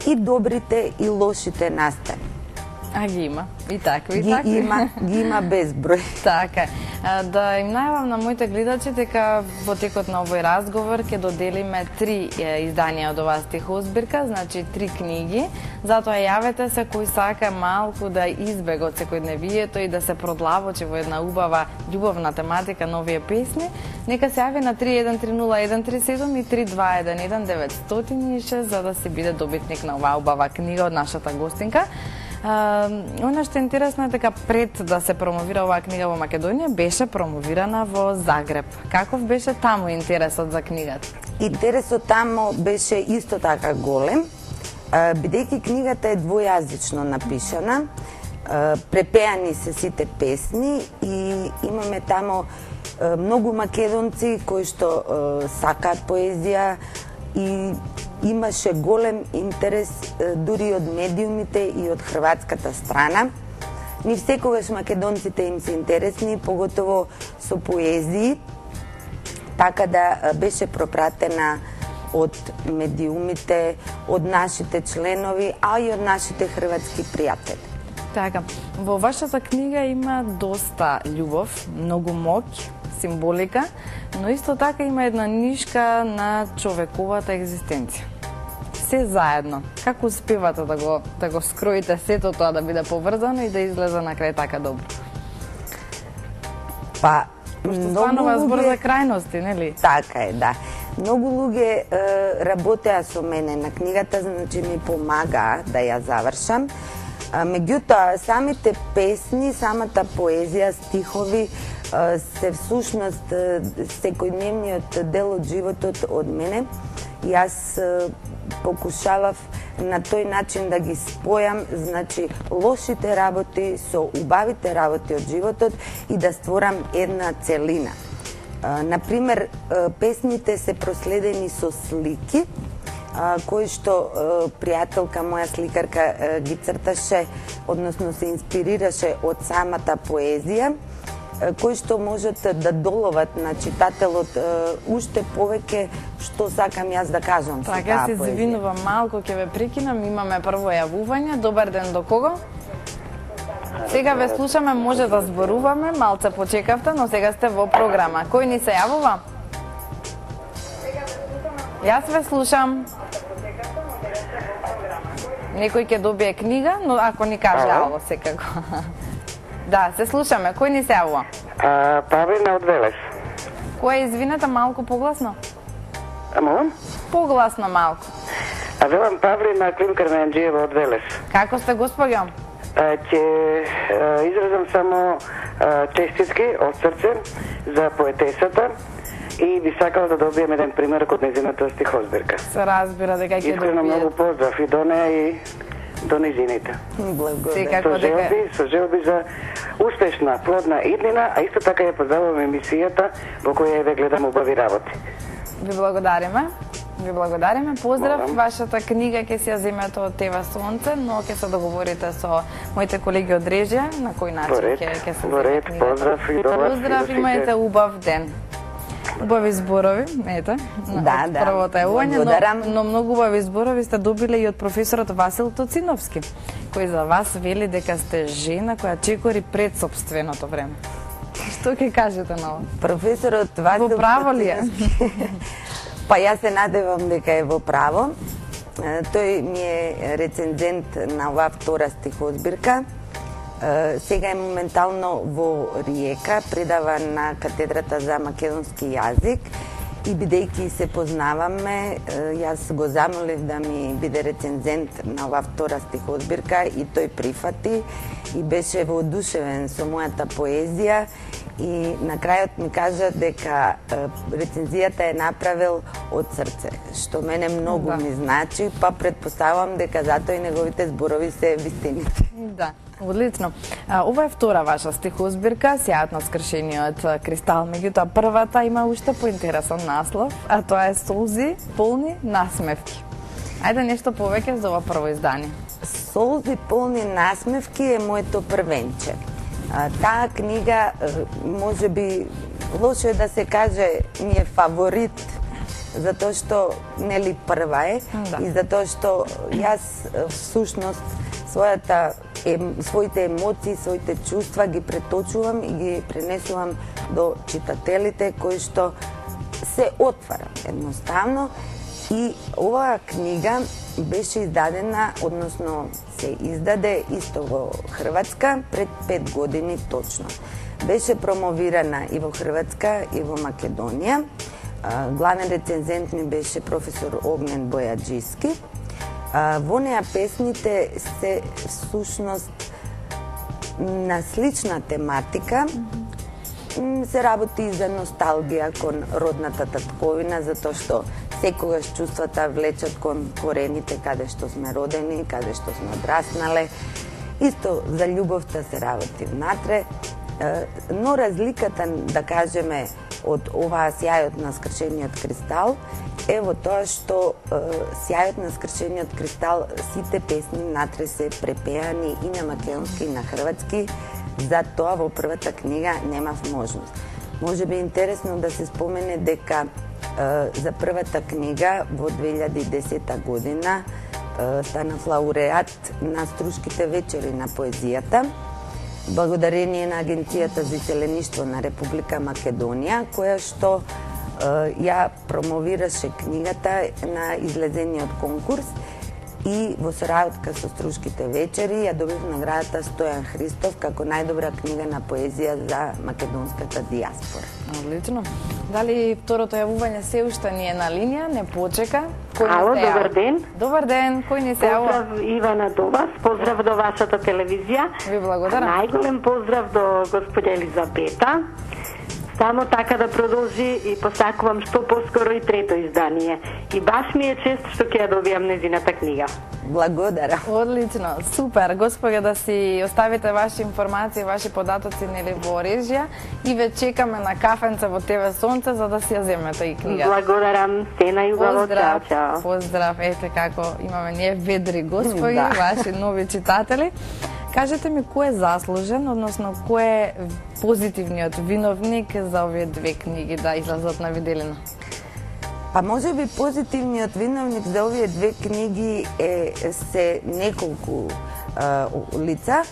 и добрите и лошите настани. А ги има, и такви, и такви. Ги има безброј. Така е. Да им најавам на моите гледачи дека во текот на овој разговор ќе доделиме 3 изданија од оваа стихова збирка, значи 3 книги. Затоа јавете се кој сака малку да избега од секојдневието и да се продлабочи во една убава љубовна тематика на овие песни. Нека се јави на 3130-137 и 3211-906 за да се биде добитник на оваа убава книга од нашата гостинка. Она што е интересно е дека пред да се промовира оваа книга во Македонија, беше промовирана во Загреб. Каков беше таму интересот за книгата? Интересот таму беше исто така голем, бидејќи книгата е двојазично напишана, препеани се сите песни и имаме таму многу македонци кои што сакаат поезија и имаше голем интерес дури од медиумите и од хрватската страна. Нив секогаш македонците им се интересни, поготово со поезии, така да беше пропратена од медиумите, од нашите членови, а и од нашите хрватски пријатели. Така, во вашата книга има доста љубов, многу моќ, символика, но исто така има една нишка на човековата екзистенција. Се заедно. Како успевате да го скроите сето тоа да биде поврзано и да излезе на крај така добро? Па, пошто станува збор за крајности, нели? Така е, да. Многу луѓе работеа со мене на книгата, значи ми помагаа да ја завршам. Меѓутоа, самите песни, самата поезија, стихови, се всушност секојдневниот дел од животот од мене. Јас покушавав на тој начин да ги спојам, значи, лошите работи со убавите работи од животот и да створам една целина. Например, песните се проследени со слики, кои што пријателка моја сликарка ги црташе, односно се инспирираше од самата поезија кои што можат да доловат на читателот уште повеќе што сакам јас да кажам со таа Така, се поезија. извинувам малку, ќе ве прекинам, имаме прво јавување. Добар ден, до кого? Сега ве слушаме, може да зборуваме, малце почекавте, но сега сте во програма. Кој ни се јавува? Јас ве слушам. Некој ќе добие книга, но ако ни каже ало, секако. Да, се слушаме. Кој ни се јавува? Павлина од Велес. Кој, извинете, малку погласно? Молам? Погласно малку. Велам Павлина Климкарменџиева од Велес. Како сте, господјо? Ќе изразам само честитки од срце за поетесата и би сакала да добием еден примерок од незината стихозбирка. Се разбира дека ќе Искрено добиете. многу поздрав и до неја и до низините. Благодарам. Секако дека Со желби за успешна, плодна иднина, а исто така ја поздравувам емисијата во која ве гледам убави работи. ви благодариме. Ви благодариме. Поздрав, Молам. вашата книга ќе си ја земете од Тева Сонце, но ќе се договорите со моите колеги од Режија на кој начин Во ред, ќе се во земе ред, книгата. поздрав и до вас. Поздрав, имајте убав ден. Убави зборови, ете, Да, од да. првото јавување, Благодарам. но многу убави зборови сте добиле и од професорот Васил Тоциновски, кој за вас вели дека сте жена која чекори пред собственото време. Што ќе кажете на ова? Професорот Васил Во право ли е? Па јас се надевам дека е во право. Тој ми е рецензент на оваа втора стихозбирка. Сега е моментално во Риека, предава на катедрата за македонски јазик и бидејќи се познаваме, јас го замолив да ми биде рецензент на оваа втора стихозбирка и тој прифати и беше воодушевен со мојата поезија и на крајот ми кажа дека рецензијата е направил од срце, што мене многу ми значи, па предпоставувам дека затоа и неговите зборови се вистините. Да, одлично. Ова е втора ваша стихозбирка, Сјајот на скршениот кристал. Меѓутоа, првата има уште поинтересен наслов, а тоа е Солзи полни насмевки. Ајде нешто повеќе за ова прво издание. Солзи полни насмевки е моето првенче. Таа книга, може би, лошо е да се каже, ми е фаворит, затоа што нели прва е, и затоа што јас всушност своите емоции, своите чувства ги преточувам и ги пренесувам до читателите кои што се отварат едноставно. И оваа книга беше издадена, односно се издаде исто во Хрватска пред 5 години точно. Беше промовирана и во Хрватска и во Македонија. Главен рецензент ми беше професор Огнен Бојаджиски. Во неа песните се всушност на слична тематика. Се работи и за носталгија кон родната татковина, затоа што секогаш чувствата влечат кон корените каде што сме родени, каде што сме одраснале. Исто за љубовта се работи внатре, но разликата, да кажеме, од оваа Сјајот на скршениот кристал е во тоа што Сјајот на скршениот кристал, сите песни внатре се препеани и на македонски и на хрватски, затоа во првата книга немав можност. Може би интересно да се спомене дека за првата книга во 2010 година станав лауреат на Струшките вечери на поезијата, благодарение на Агенцијата за иселеништво на Република Македонија, која што ја промовираше книгата на излезениот конкурс и во соработка со Струшките вечери ја добив наградата Стојан Христов како најдобра книга на поезија за македонската диаспора. Одлично. Дали второто јавување се уште ни е на линија? Не почека. Ало, добар ден. Добар ден, кој ни се јавува? Поздрав Ивана до вас, поздрав до вашата телевизија. Ви благодарам. Најголем поздрав до господја Елизабета. Само така да продолжи и посакувам што поскоро и трето издание. И баш ми е чест што ќе ја добијам незината книга. Благодарам. Одлично, супер. Господја, да си оставите ваши информации, ваши податоци нели во Режија и ве чекаме на кафенце во ТВ Сонце за да си ја земете и книгата. Благодарам, се најубаво, чао, чао. Поздрав, ете како имаме ние ведри господи, ваши нови читатели. Кажете ми кој е заслужен, односно кој е позитивниот виновник за овие две книги да излезат на виделина? Па може би позитивниот виновник за овие две книги се неколку лица.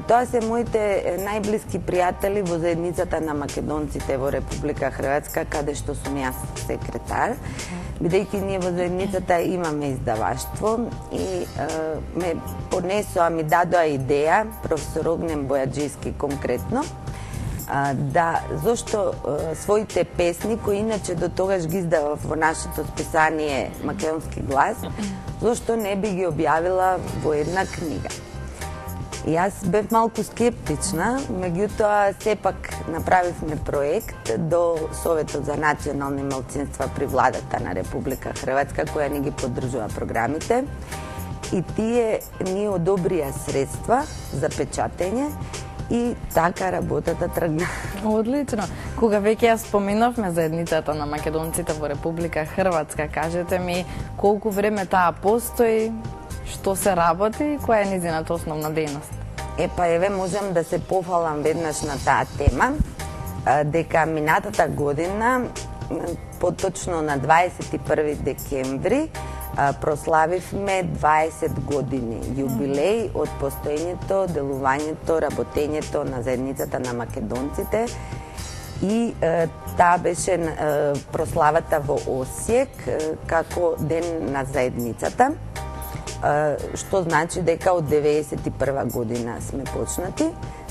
Тоа се моите најблиски пријатели во заедницата на македонците во Република Хрватска, каде што сум јас секретар. Бидејќи ние во заедницата имаме издаваштво и ме понесоа, ми дадоа идеја, професор Огнен Бојаджијски конкретно, да зошто своите песни, кои иначе до тогаш ги издавав во нашето списание Македонски глас, зошто не би ги објавила во една книга. И јас бев малку скептична, меѓутоа сепак направивме проект до Советот за национални малцинства при владата на Република Хрватска, која ни ги поддржува програмите, и тие ни одобрија средства за печатење и така работата тргна. Одлично. Кога веќе ја споменавме заедницата на македонците во Република Хрватска, кажете ми колку време таа постои, што се работи и која е низината основна дејност? Еве можам да се пофалам веднаш на таа тема, дека минатата година, поточно на 21 декември, прославивме 20 години јубилеј од постоењето, делувањето, работењето на заедницата на македонците, и таа беше прославата во Осијек како Ден на заедницата, што значи дека од 91 година сме почнати.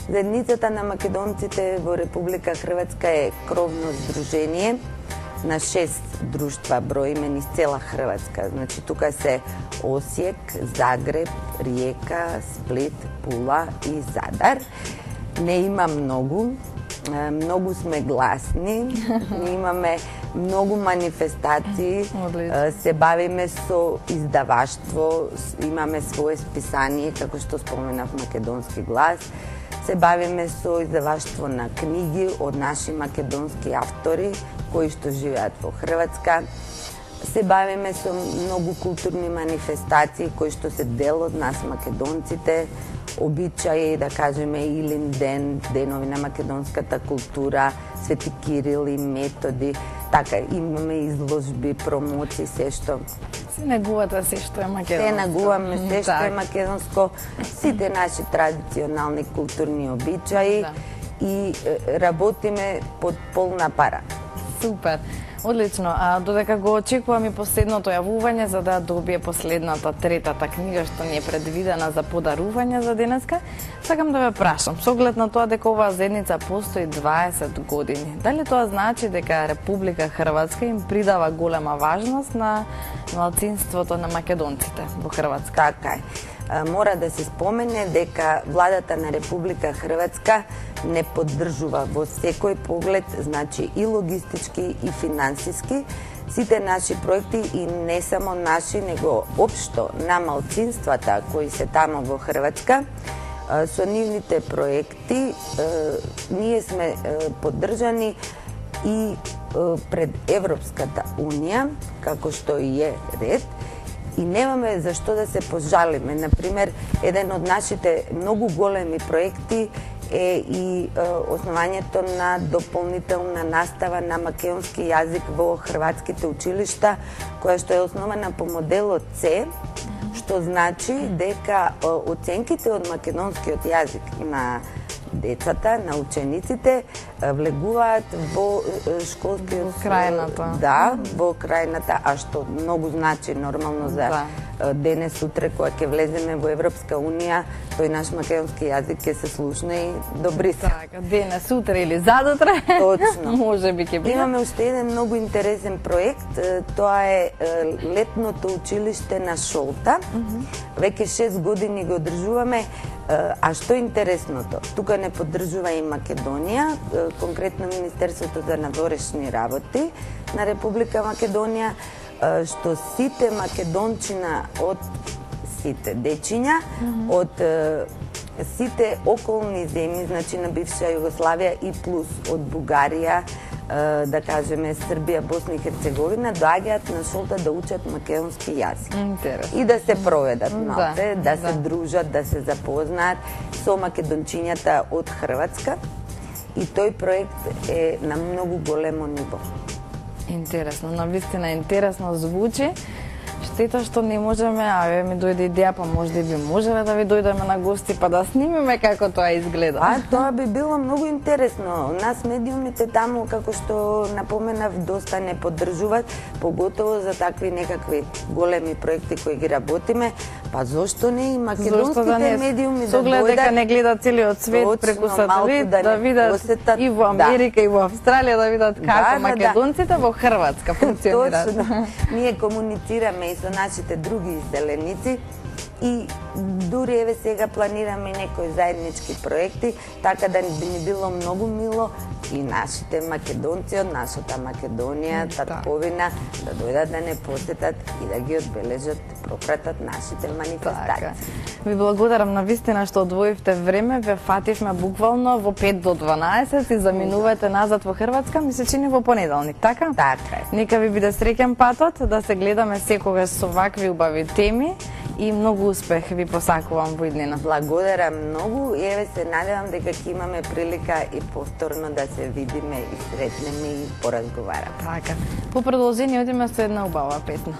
Заедницата на македонците во Република Хрватска е кровно здружение на 6 друштва, броиме низ цела Хрватска. Значи тука се Осијек, Загреб, Риека, Сплит, Пула и Задар. Не има многу, многу сме гласни, имаме многу манифестации, се бавиме со издаваштво, имаме свое списание, како што споменав, Македонски глас, се бавиме со издаваштво на книги од наши македонски автори кои што живеат во Хрватска, се бавиме со многу културни манифестации кои што се дел од нас македонците, обичаи, да кажеме, Илин ден, денови на македонската култура, Свети Кирил и Методи, така, имаме изложби, промоции, се што... Се негувате се што е македонско. Се негуваме се што е македонско, сите наши традиционални културни обичаи и работиме под полна пара. Супер. Одлично. Додека го очекувам и последното јавување за да добие последната, третата книга што ни е предвидена за подарување за денеска, сакам да ве прашам, со оглед на тоа дека оваа заедница постои 20 години, дали тоа значи дека Република Хрватска им придава голема важност на малцинството на македонците во Хрватска? Така е. Мора да се спомене дека владата на Република Хрватска не поддржува во секој поглед, значи и логистички и финансиски, сите наши проекти и не само наши, него општо на малцинствата кои се тамо во Хрватска. Со нивните проекти ние сме поддржани и пред Европската Унија, како што и е ред, и немаме за што да се пожалиме. Например, еден од нашите многу големи проекти е и основањето на дополнителна настава на македонски јазик во хрватските училишта, која што е основана по моделот С, што значи дека оценките од македонскиот јазик на децата, на учениците, влегуваат во школскиот... Во крајната. Да, во крајната, а што многу значи нормално за денес, утре, кога ќе влеземе во Европска Унија, тој наш македонски јазик ќе се слушне и добри се. Така, денес, утре или задутре. Точно. Може би ќе биде. Имаме уште еден многу интересен проект, тоа е летното училиште на Шолта. Веќе 6 години го одржуваме. А што е интересното? Тука не поддржува и Македонија, конкретно Министерството за надворешни работи на Република Македонија, што сите македончина од сите дечиња од сите околни земји, значи на бивша Југославија и плюс од Бугарија, да кажеме Србија, Босна и Херцеговина, доаѓаат на шолта да учат македонски јазик. И да се проведат малце, да се дружат, да се запознаат со македончињата од Хрватска. И тој проект е на многу големо ниво. Интересно, навистина интересно звучи. Штета што не можеме, ми дојде идеја, па можда би можеле да ви дојдеме на гости, па да снимиме како тоа изгледа. Тоа би било многу интересно. Нас медиумите таму, како што напоменав, доста не поддржуваат, поготово за такви некакви големи проекти кои ги работиме. Па зошто не и македонските медиуми да дојдат? Дека не гледат целиот свет преку сателит, да видат и во Америка и во Австралија, да видат како македонците во Хрватска функционираат. Точно. Ние комуницираме и со нашите други изделеници и дури еве сега планираме некои заеднички проекти, така да би ни било многу мило и нашите македонци од нашата Македонија, татковина, да дојдат да не посетат и да ги одбележат, пропратат нашите манифестации. Ви благодарам на вистина што одвоивте време, ве фативме буквално во 5 до 12 и заминувате назад во Хрватска, ми се чини во понеделник, така? Така е. Нека ви биде среќен патот, да се гледаме секогаш со вакви убави теми и многу успех ви посакувам во иднина. Благодарам многу и еве се надевам дека ќе имаме прилика и повторно да се видиме и сретнеме и поразговараме. Така. По продолжение одиме со една убава песна.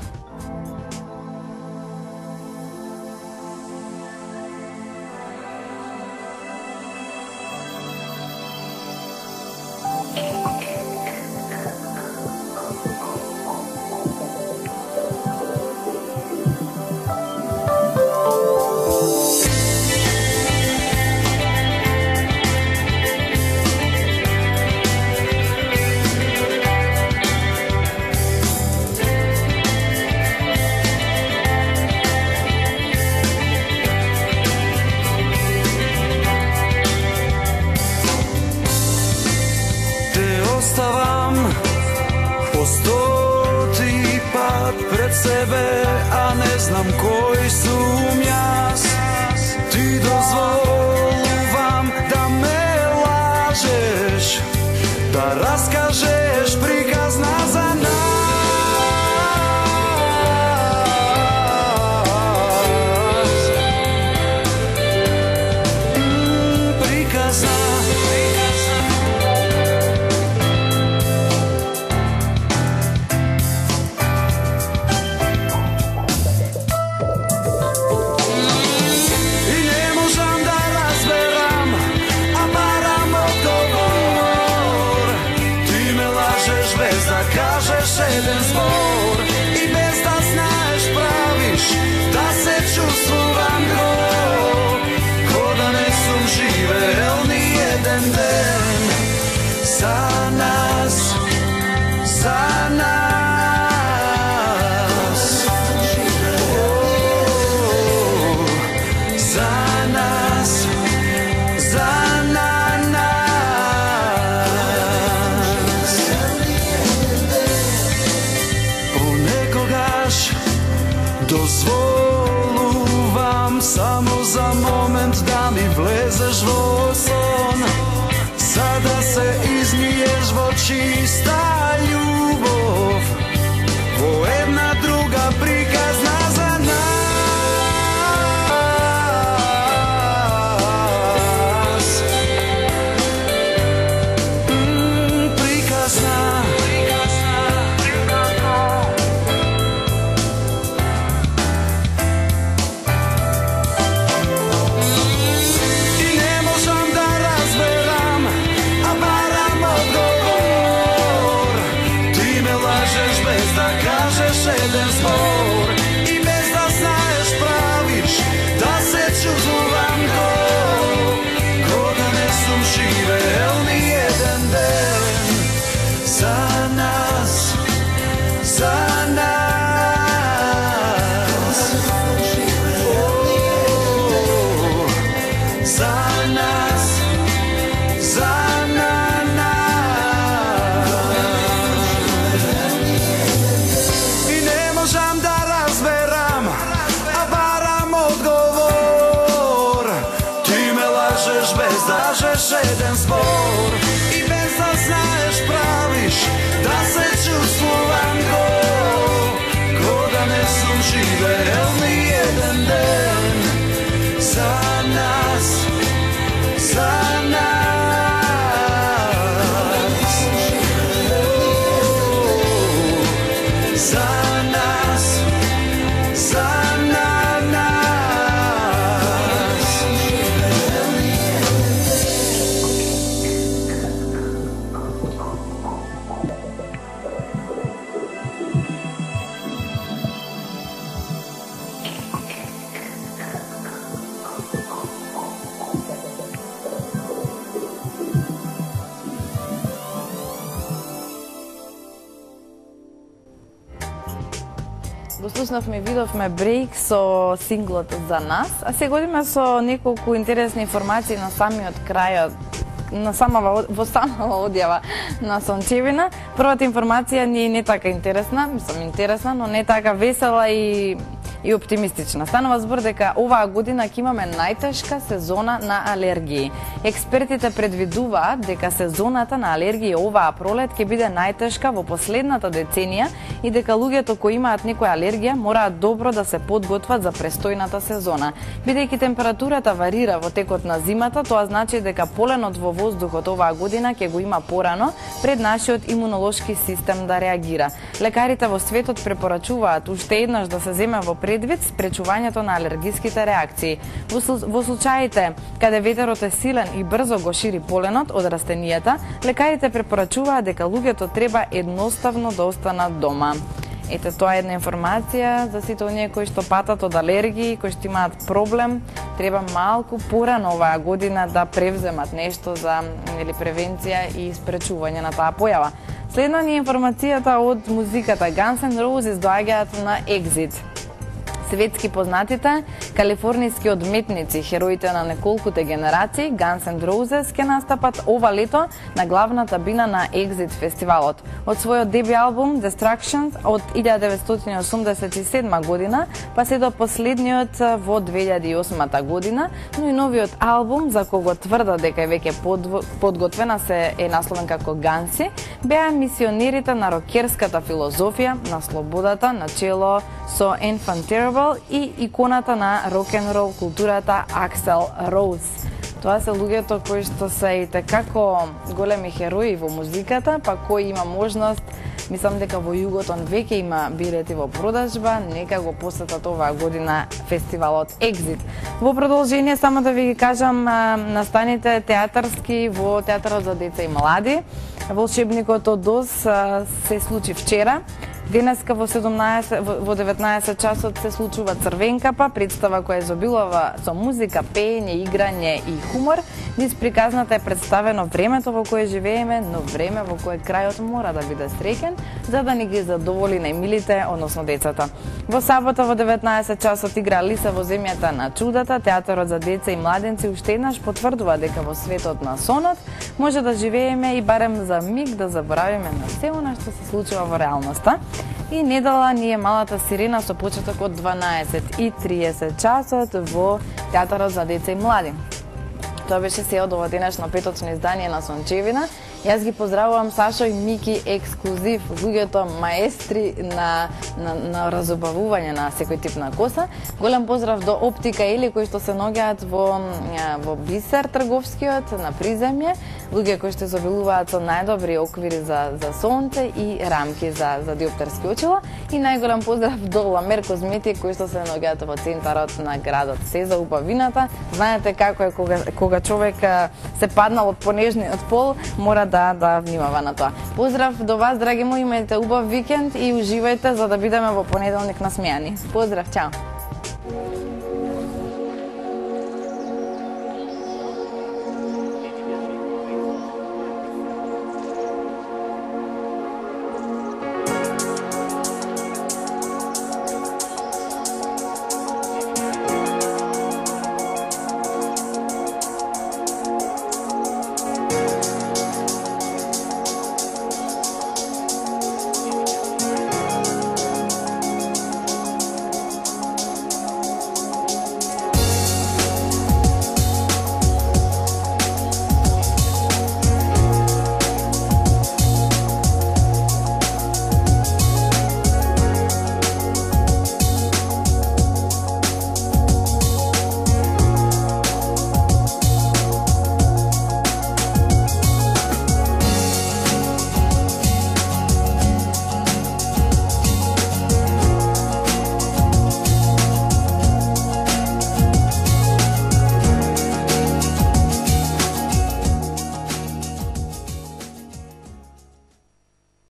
Sebe, a ne znam koji sum jaz. Ti dozvolim da me lažeš, da raskažeš prikazna za nas. Prikazna. Jedan zbor i bez da znaš praviš da se čustvujem ko da ne sam živel ni jedan den za nas, za nas, za nas, za dozvolujem samo za moment da mi vlezeš vo son, sada se izmiješ vo čista ljubov, vo jedna druga prikazna za nas. Prikazna. Jedan zbor i bez da znaš praviš da se čuzujem ko da ne sam živel ni jedan den za nas, za nas, za nas, za nas. Možam da živeo ni jedan den za nas, za nas. Го слушнавме и видовме брейк со синглот За нас, а сега одиме со неколку интересни информации на самиот крај во самава одјава на Сончевина. Првата информација ни не така интересна, интересна, но не така весела и оптимистична. Станува збор дека оваа година ќе имаме најтешка сезона на алергии. Експертите предвидуваат дека сезоната на алергии оваа пролет ќе биде најтешка во последната деценија и дека луѓето кои имаат некоја алергија мораат добро да се подготват за престојната сезона. Бидејќи температурата варира во текот на зимата, тоа значи дека поленот во воздухот оваа година ќе го има порано пред нашиот имунолошки систем да реагира. Лекарите во светот препорачуваат уште еднаш да се земе во предвид спречувањето на алергиските реакции. Во случаите каде ветерот е силен и брзо го шири поленот од растенијата, лекарите препорачуваат дека луѓето треба едноставно да останат дома. Ете, тоа е една информација за сите оние кои што патат од алергии, кои што имаат проблем, треба малку порано оваа година да превземат нешто за превенција и спречување на таа појава. Следна ни информацијата од музиката. Guns N' Roses доаѓаат на Exit. Светски познатите калифорнијски одметници, хероите на неколкуте генерации, Guns N' Roses ќе настапат ова лето на главната бина на Exit фестивалот. Од својот деби албум Destruction од 1987 година, па се до последниот во 2008 година, но и новиот албум за кого тврда дека е веќе подготвена се е насловен како Ганси, беа мисионерите на рокерската филозофија на слободата на чело со Enfant Terrible и иконата на рок-н-рол културата Аксел Роуз. Тоа се луѓето кои што се и како големи херои во музиката, па кои има можност, мислам дека во југотон веќе има билети во продажба, нека го посетат оваа година фестивалот Exit. Во продолжение само да ви ги кажам настаните театарски во Театарот за деца и млади. Волшебникот од Оз се случи вчера. Денеска во 19 часот се случува Црвенкапа, представа која изобилува со музика, пеење, играње и хумор. Низ приказната е представено времето во кое живееме, но време во кое крајот мора да биде среќен, за да ни ги задоволи најмилите, односно децата. Во сабота во 19 часот игра Лиса во земјата на чудата. Театарот за деца и младенци уште еднаш потврдува дека во светот на сонот може да живееме и барем за миг да заборавиме на се она што се случува во реалноста. И недела ни е Малата сирена со почеток од 12:30 часот во Театарот за деца и млади. Тоа беше се од ова денешно петочно издание на Сончевина. Јас ги поздравувам Сашо и Мики ексклузив, луѓето маестри на разубавување на секој тип на коса. Голем поздрав до Оптика Ели кои што се наоѓаат во Бисер трговскиот на приземје, луѓе кои што изобилуваат со најдобри оквири за сонце и рамки за диоптерски очила, и најголем поздрав до Ламер Козметик кои што се наоѓаат во центарот на градот. Се за убавината, знаете како е кога човек се паднал од понежниот пол, мора да внимава на тоа. Поздрав до вас, драги мои, имајте убав викенд и уживајте за да бидеме во понеделник насмејани. Поздрав, чао!